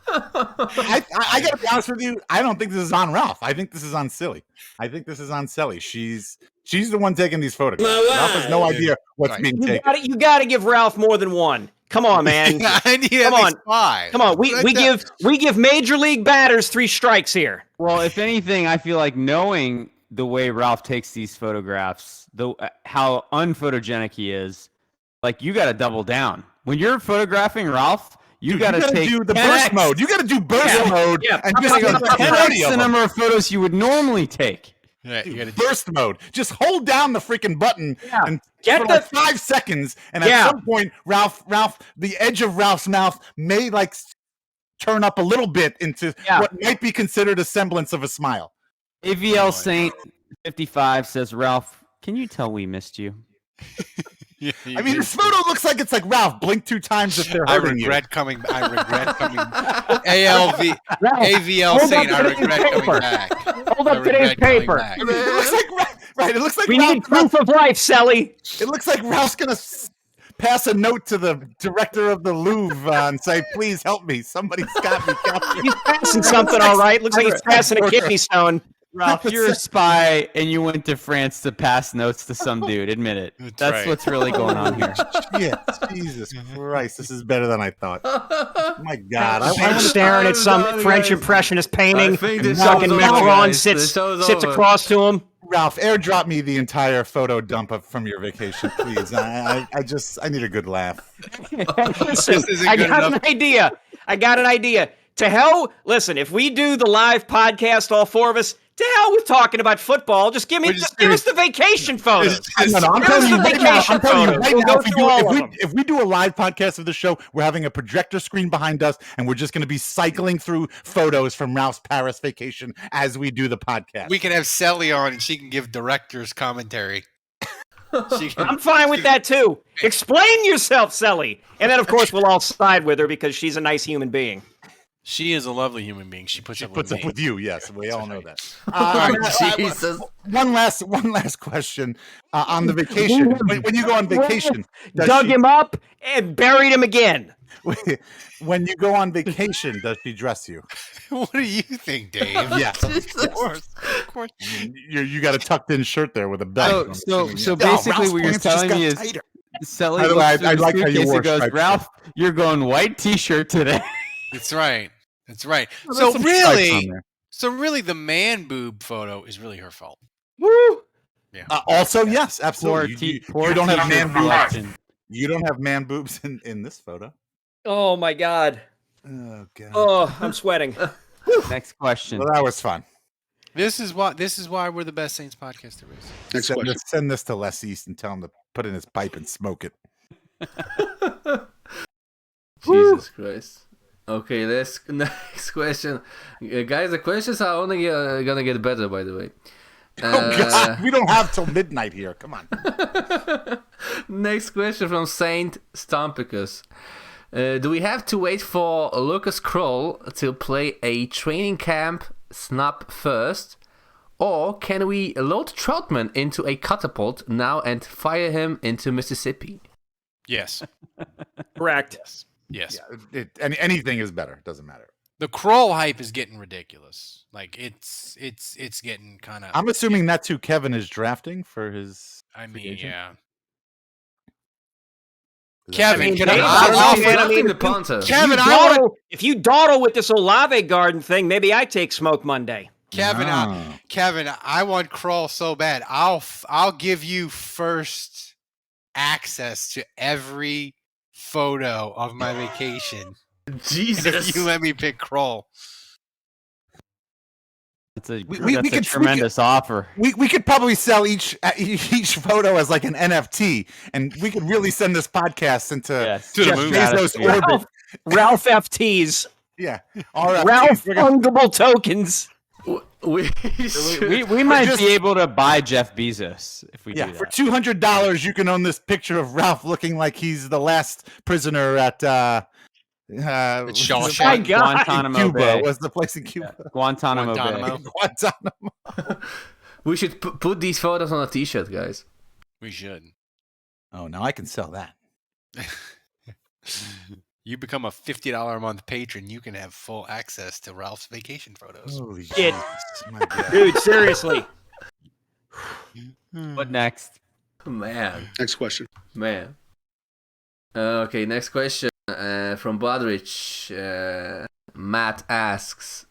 I gotta be honest with you, I don't think this is on Ralph. I think this is on Silly. She's the one taking these photographs. Ralph has no idea what's being taken. You gotta give Ralph more than one. Come on, man. I need at least 5. Come on. We give major league batters 3 strikes here. Well, if anything, I feel like knowing the way Ralph takes these photographs, how unphotogenic he is, like, you got to double down. When you're photographing Ralph, you got to do the burst mode. You got to do burst mode and just 10x the number of photos you would normally take. Yeah, you gotta burst mode. Just hold down the freaking button and get for like 5 seconds, and at some point, Ralph, the edge of Ralph's mouth may like turn up a little bit into what might be considered a semblance of a smile. AVL Saint 55 says, Ralph, can you tell we missed you? I mean, this photo looks like it's like Ralph. Blink 2 times if they're hurting you. I regret coming. AVL Saint. I regret coming back. Hold up today's paper. It looks like It looks like we need proof of life, Sally. It looks like Ralph's gonna pass a note to the director of the Louvre and say, "Please help me. Somebody's got me." He's passing something, all right. Looks like he's passing a kidney stone. Ralph, you're a spy, and you went to France to pass notes to some dude. Admit it. That's right. what's really going on here. Yeah, Jesus Christ, this is better than I thought. My God, I'm staring at some French impressionist painting. I think the Fucking show's over, Macron guys. sits The show's over. across to him. Ralph, airdrop me the entire photo dump from your vacation, please. I need a good laugh. Listen, I got an idea. To hell, listen, if we do the live podcast, all four of us, to hell with talking about football. Just give us the vacation photos. I'm telling you right now, We'll if we do a live podcast of the show, we're having a projector screen behind us, and we're just going to be cycling through photos from Ralph's Paris vacation as we do the podcast. We can have Sally on, and she can give director's commentary. I'm fine with that too. Explain yourself, Sally. And then, of course, we'll all side with her because she's a nice human being. She is a lovely human being. She puts up with you. Yes, we all know that. Jesus. One last question on the vacation. When you go on vacation, dug him up and buried him again. When you go on vacation, does she dress you? What do you think, Dave? Yes, of course. You got a tucked-in shirt there with a belt. So basically, what you're telling me is, Sally looks I like how you wore goes, stripes. Ralph, you're going white T-shirt today. That's right. Well, so really, the man boob photo is really her fault. Woo! Yeah. Also, yes, absolutely. You don't have man boobs. You don't have man boobs in this photo. Oh my God. Oh God. Oh, I'm sweating. Next question. Well, that was fun. This is why we're the best Saints podcast there is. Next question. Send this to Les East and tell him to put in his pipe and smoke it. Jesus Christ. Okay, next question. Guys, the questions are only gonna get better, by the way. Oh God, we don't have till midnight here. Come on. Next question from Saint Stompicus. Do we have to wait for Lucas Kroll to play a training camp snap first? Or can we load Troutman into a catapult now and fire him into Mississippi? Yes. Correct. Yes. Yeah, anything is better. Doesn't matter. The Kroll hype is getting ridiculous. Like it's getting kind of. I'm assuming that's who Kevin is drafting for his. I mean, yeah. Kevin, if you dawdle with this Olave Garden thing, maybe I take Smoke Monday. Kevin, I want Kroll so bad. I'll give you first access to every photo of my vacation. Jesus, if you let me pick Kroll. That's a tremendous offer. We could probably sell each photo as like an NFT, and we could really send this podcast into the moon. Bezos orbit. Ralph FTs. Yeah, Ralph fungible tokens. We might be able to buy Jeff Bezos if we do that. For $200, you can own this picture of Ralph looking like he's the last prisoner at Shawshank. Guantanamo Cuba. Bay. Was the place in Cuba? Yeah. Guantanamo Bay. Guantanamo. We should put these photos on a T-shirt, guys. We should. Oh, now I can sell that. You become a $50 a month patron, you can have full access to Ralph's vacation photos. Holy shit. Dude, seriously. What next? Man. Next question. Man. Okay, next question from Bodrich. Matt asks,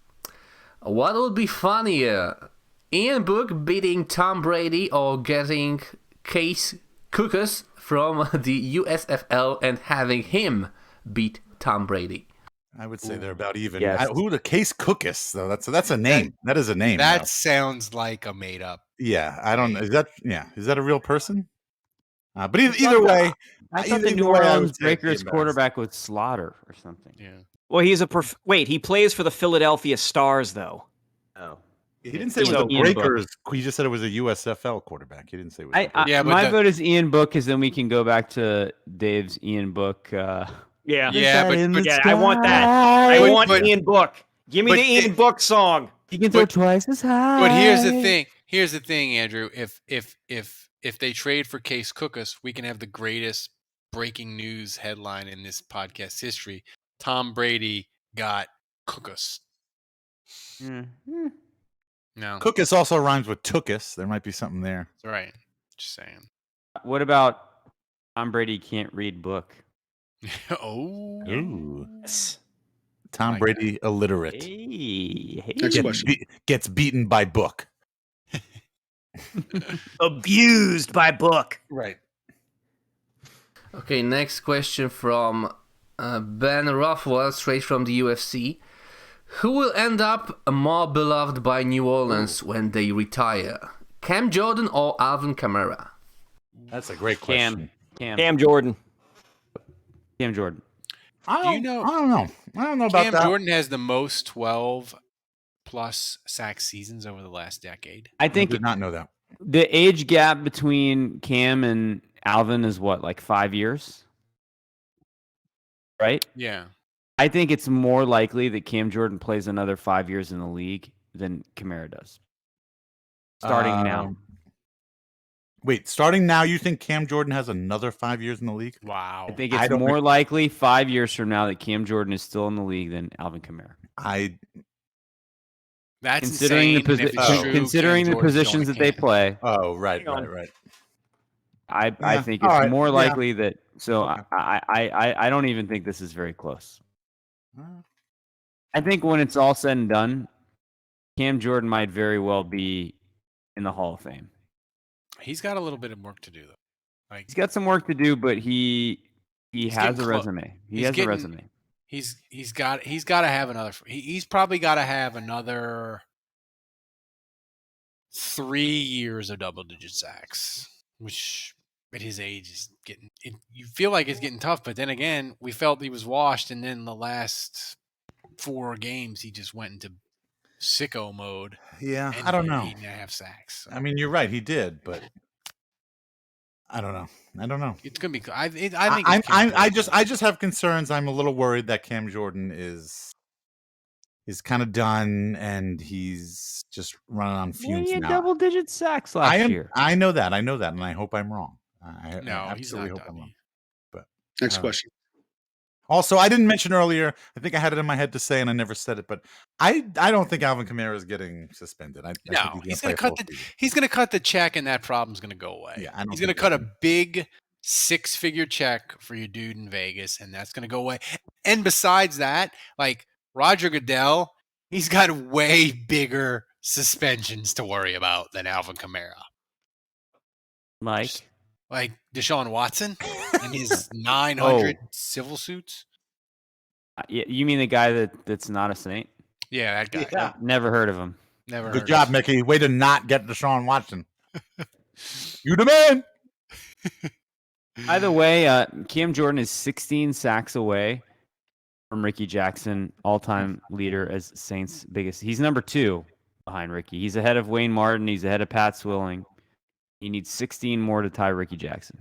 what would be funnier? Ian Book beating Tom Brady or getting Case Cookers from the USFL and having him beat Tom Brady? I would say they're about even. Yes. Who the Case Cookis though? That's a name. That is a name. That sounds like a made up. Yeah, I don't. Is that a real person? But either way, I thought the New Orleans Breakers quarterback was Slaughter or something. Yeah. Well, he's he plays for the Philadelphia Stars though. Oh. He didn't say it was the Breakers. He just said it was a USFL quarterback. He didn't say it was. My vote is Ian Book, because then we can go back to Dave's Ian Book. But I want that. I want Ian Book. Give me the Ian Book song. He can throw twice as high. But here's the thing, Andrew. If they trade for Case Cookis, we can have the greatest breaking news headline in this podcast history. Tom Brady got Cookis. Mm-hmm. No. Cookus also rhymes with tookus. There might be something there. That's right. Just saying. What about Tom Brady can't read book? Oh. Ooh. Yes. Tom Brady illiterate. Hey, Next question. Gets beaten by book. Abused by book. Right. Okay, next question from Ben Rothwell, straight from the UFC. Who will end up more beloved by New Orleans when they retire? Cam Jordan or Alvin Kamara? That's a great question. Cam Jordan. Cam Jordan. Do you know? I don't know. I don't know about Cam that. Jordan has the most 12+ sack seasons over the last decade. I think did not know that. the age gap between Cam and Alvin is what, like 5 years? Right? Yeah. I think it's more likely that Cam Jordan plays another 5 years in the league than Kamara does. Starting now. Wait, starting now, you think Cam Jordan has another 5 years in the league? Wow. I think it's more likely 5 years from now that Cam Jordan is still in the league than Alvin Kamara. That's considering insane. And if it's true, considering Cam the Jordan's positions going that they play. Oh, right. I think it's more likely that. So I don't even think this is very close. I think when it's all said and done, Cam Jordan might very well be in the Hall of Fame. He's got a little bit of work to do, though. Like, He's got some work to do, but he has a getting resume. He has a resume. He's got to have another. He's probably got to have another 3 years of double-digit sacks, which at his age is getting. You feel like it's getting tough, but then again, we felt he was washed, and then the last 4 games he just went into sicko mode. Yeah, and I don't know. 8.5 sacks. So. I mean, you're right. He did, but I don't know. It's gonna be. I think. I just have concerns. I'm a little worried that Cam Jordan is kind of done, and he's just running on fumes He had now. double-digit sacks last year. I know that, and I hope I'm wrong. I No, he's not absolutely hope done. I'm wrong. But Next question. Also, I didn't mention earlier. I think I had it in my head to say, and I never said it. But I don't think Alvin Kamara is getting suspended. I No, think he's going to cut the check, and that problem's going to go away. Yeah, he's going to cut a big 6-figure check for your dude in Vegas, and that's going to go away. And besides that, like Roger Goodell, he's got way bigger suspensions to worry about than Alvin Kamara. Like Deshaun Watson and his 900 civil suits. You mean the guy that's not a Saint? Yeah, that guy. Yeah. Never heard of him. Never. Good job, Mickey. Way to not get Deshaun Watson. You the man. Either way, Cam Jordan is 16 sacks away from Ricky Jackson, all-time leader as Saints' biggest. He's number 2 behind Ricky. He's ahead of Wayne Martin. He's ahead of Pat Swilling. He needs 16 more to tie Ricky Jackson.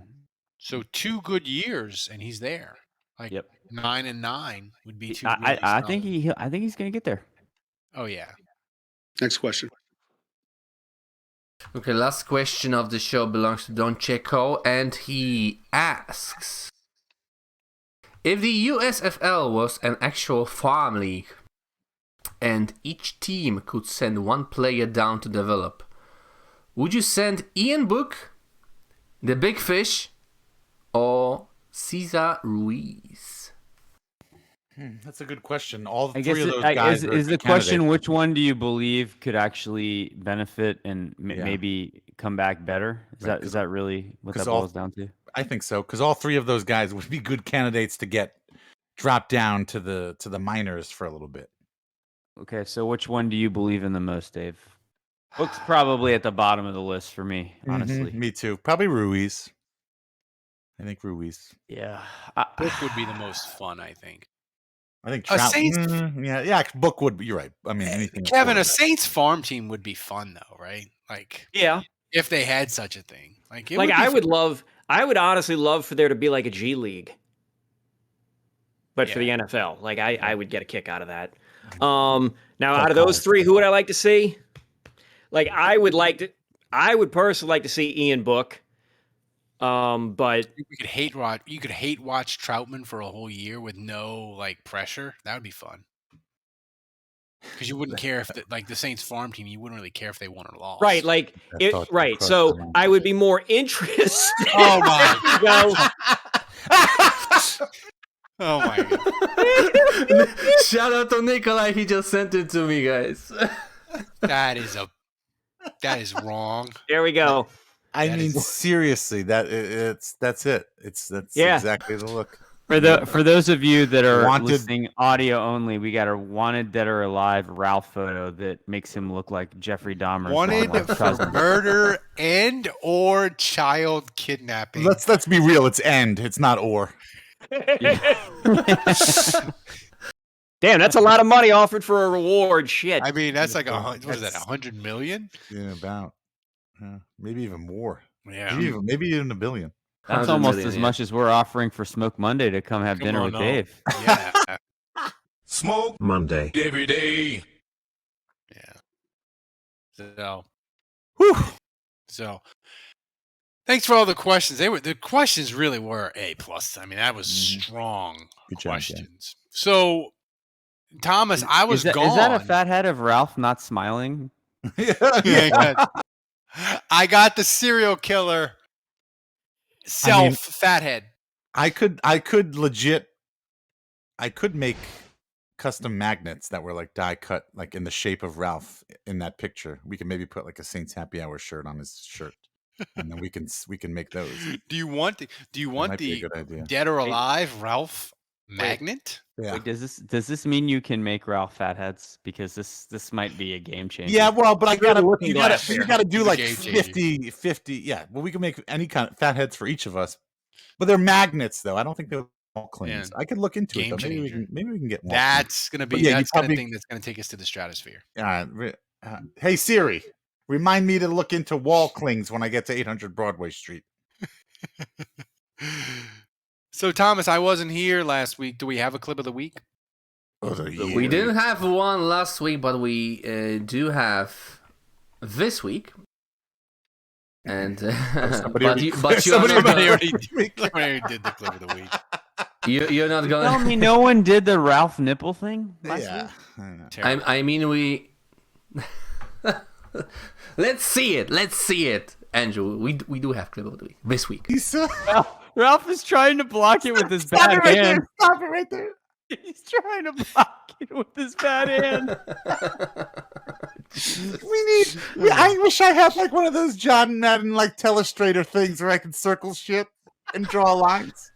So 2 good years, and he's there. Like 9 and 9 would be 2. I think he's going to get there. Oh yeah. Next question. Okay, last question of the show belongs to Don Checo, and he asks, if the USFL was an actual farm league and each team could send one player down to develop, would you send Ian Book, the Big Fish, or Cesar Ruiz? That's a good question. All I 3 guess of those guys is the question, which one do you believe could actually benefit and maybe come back better? Is that really what that boils down to? I think so, because all 3 of those guys would be good candidates to get dropped down to the minors for a little bit. Okay, so which one do you believe in the most, Dave? Book's probably at the bottom of the list for me, honestly. Me too. Probably Ruiz. I think Ruiz. Yeah. Book would be the most fun, I think. I think Trout, Book would be. You're right. I mean, anything. Kevin, a Saints farm team would be fun, though, right? Like, yeah, if they had such a thing, I would honestly love for there to be like a G League, but for the NFL, like I would get a kick out of that. Now, out of those 3, who would I like to see? Like, I would personally like to see Ian Book. But you could hate watch Troutman for a whole year with no like pressure. That would be fun. Because you wouldn't care if the Saints farm team, you wouldn't really care if they won or lost. Right, like right. So I would be more interested. Oh my go. Oh my god! Shout out to Nikolai. He just sent it to me, guys. That is wrong. There we go. I mean, seriously, that's it. That's exactly the look. For those of you that are listening audio only, we got a wanted dead or alive Ralph photo that makes him look like Jeffrey Dahmer. Wanted for murder and or child kidnapping. Let's be real. It's and. It's not or. Damn, that's a lot of money offered for a reward. Shit. I mean, that's like what is that? 100 million? Yeah, about. Maybe even more. Yeah, maybe even $1 billion. That's almost as much as we're offering for Smoke Monday to come have dinner with Dave. Yeah. Smoke Monday every day. Yeah. Whew. So thanks for all the questions. The questions really were A+. I mean, that was strong questions. So Thomas, I was gone. Is that a fat head of Ralph not smiling? Yeah. I got the serial killer fathead. I could make custom magnets that were like die cut, like in the shape of Ralph in that picture. We can maybe put like a Saints Happy Hour shirt on his shirt, and then we can make those. Do you want the dead or alive Ralph magnet? Yeah. Wait, does this mean you can make Ralph fatheads? Because this might be a game changer. Yeah, well, but you gotta do like game 50. Yeah, well, we can make any kind of fatheads for each of us, but they're magnets though. I don't think they're wall clings. I could look into it. Though. Maybe we can get one. That's gonna be that's the thing that's gonna take us to the stratosphere. Hey Siri, remind me to look into wall clings when I get to 800 Broadway Street. So Thomas, I wasn't here last week. Do we have a clip of the week? We didn't have one last week, but we do have this week. And somebody already did the clip of the week. You're not gonna tell me no one did the Ralph nipple thing last week? I mean we. Let's see it, Andrew. We do have clip of the week this week. Ralph is trying to block it with his bad hand. Stop it right there. He's trying to block it with his bad hand. I wish I had like one of those John Madden like telestrator things where I can circle shit and draw lines.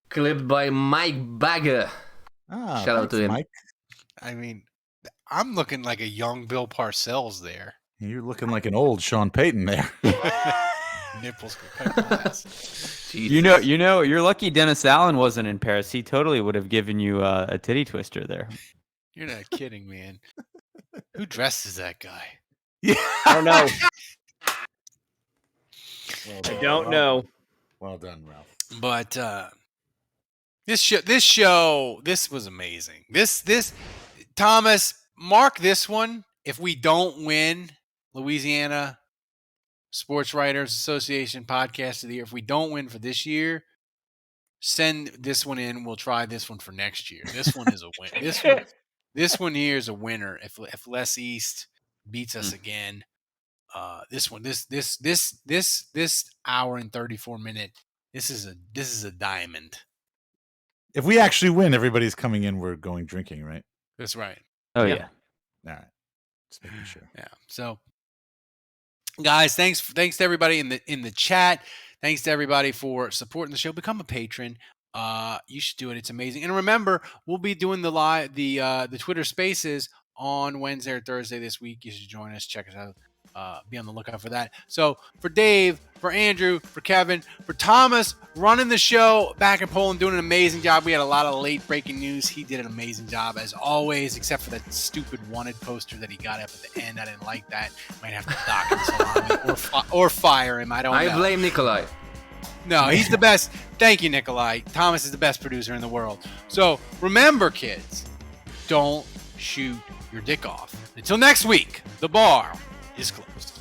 Clipped by Mike Bagger. Shout out to him. Mike. I mean, I'm looking like a young Bill Parcells there. You're looking like an old Sean Payton there. Nipples could cut glass. You know, you're lucky Dennis Allen wasn't in Paris. He totally would have given you a titty twister there. You're not kidding, man. Who dresses that guy? Yeah. I don't know. I don't know. Well done, Ralph. But this was amazing. This Thomas, mark this one. If we don't win Louisiana Sports Writers Association Podcast of the Year, if we don't win for this year, send this one in. We'll try this one for next year. This one is a win. This one here is a winner. If Les East beats us again, this hour and 34 minute. This is a diamond. If we actually win, everybody's coming in. We're going drinking, right? That's right. Oh yeah. All right. Just making sure. Yeah. So, guys, thanks to everybody in the chat. Thanks to everybody for supporting the show. Become a patron. You should do it. It's amazing. And remember, we'll be doing the Twitter Spaces on Wednesday or Thursday this week. You should join us. Check us out. Be on the lookout for that. So for Dave, for Andrew, for Kevin, for Thomas, running the show back in Poland, doing an amazing job. We had a lot of late breaking news. He did an amazing job as always, except for that stupid wanted poster that he got up at the end. I didn't like that. Might have to dock him or fire him. I don't know. I blame Nikolai. No, he's the best. Thank you, Nikolai. Thomas is the best producer in the world. So remember, kids, don't shoot your dick off. Until next week, the bar is closed.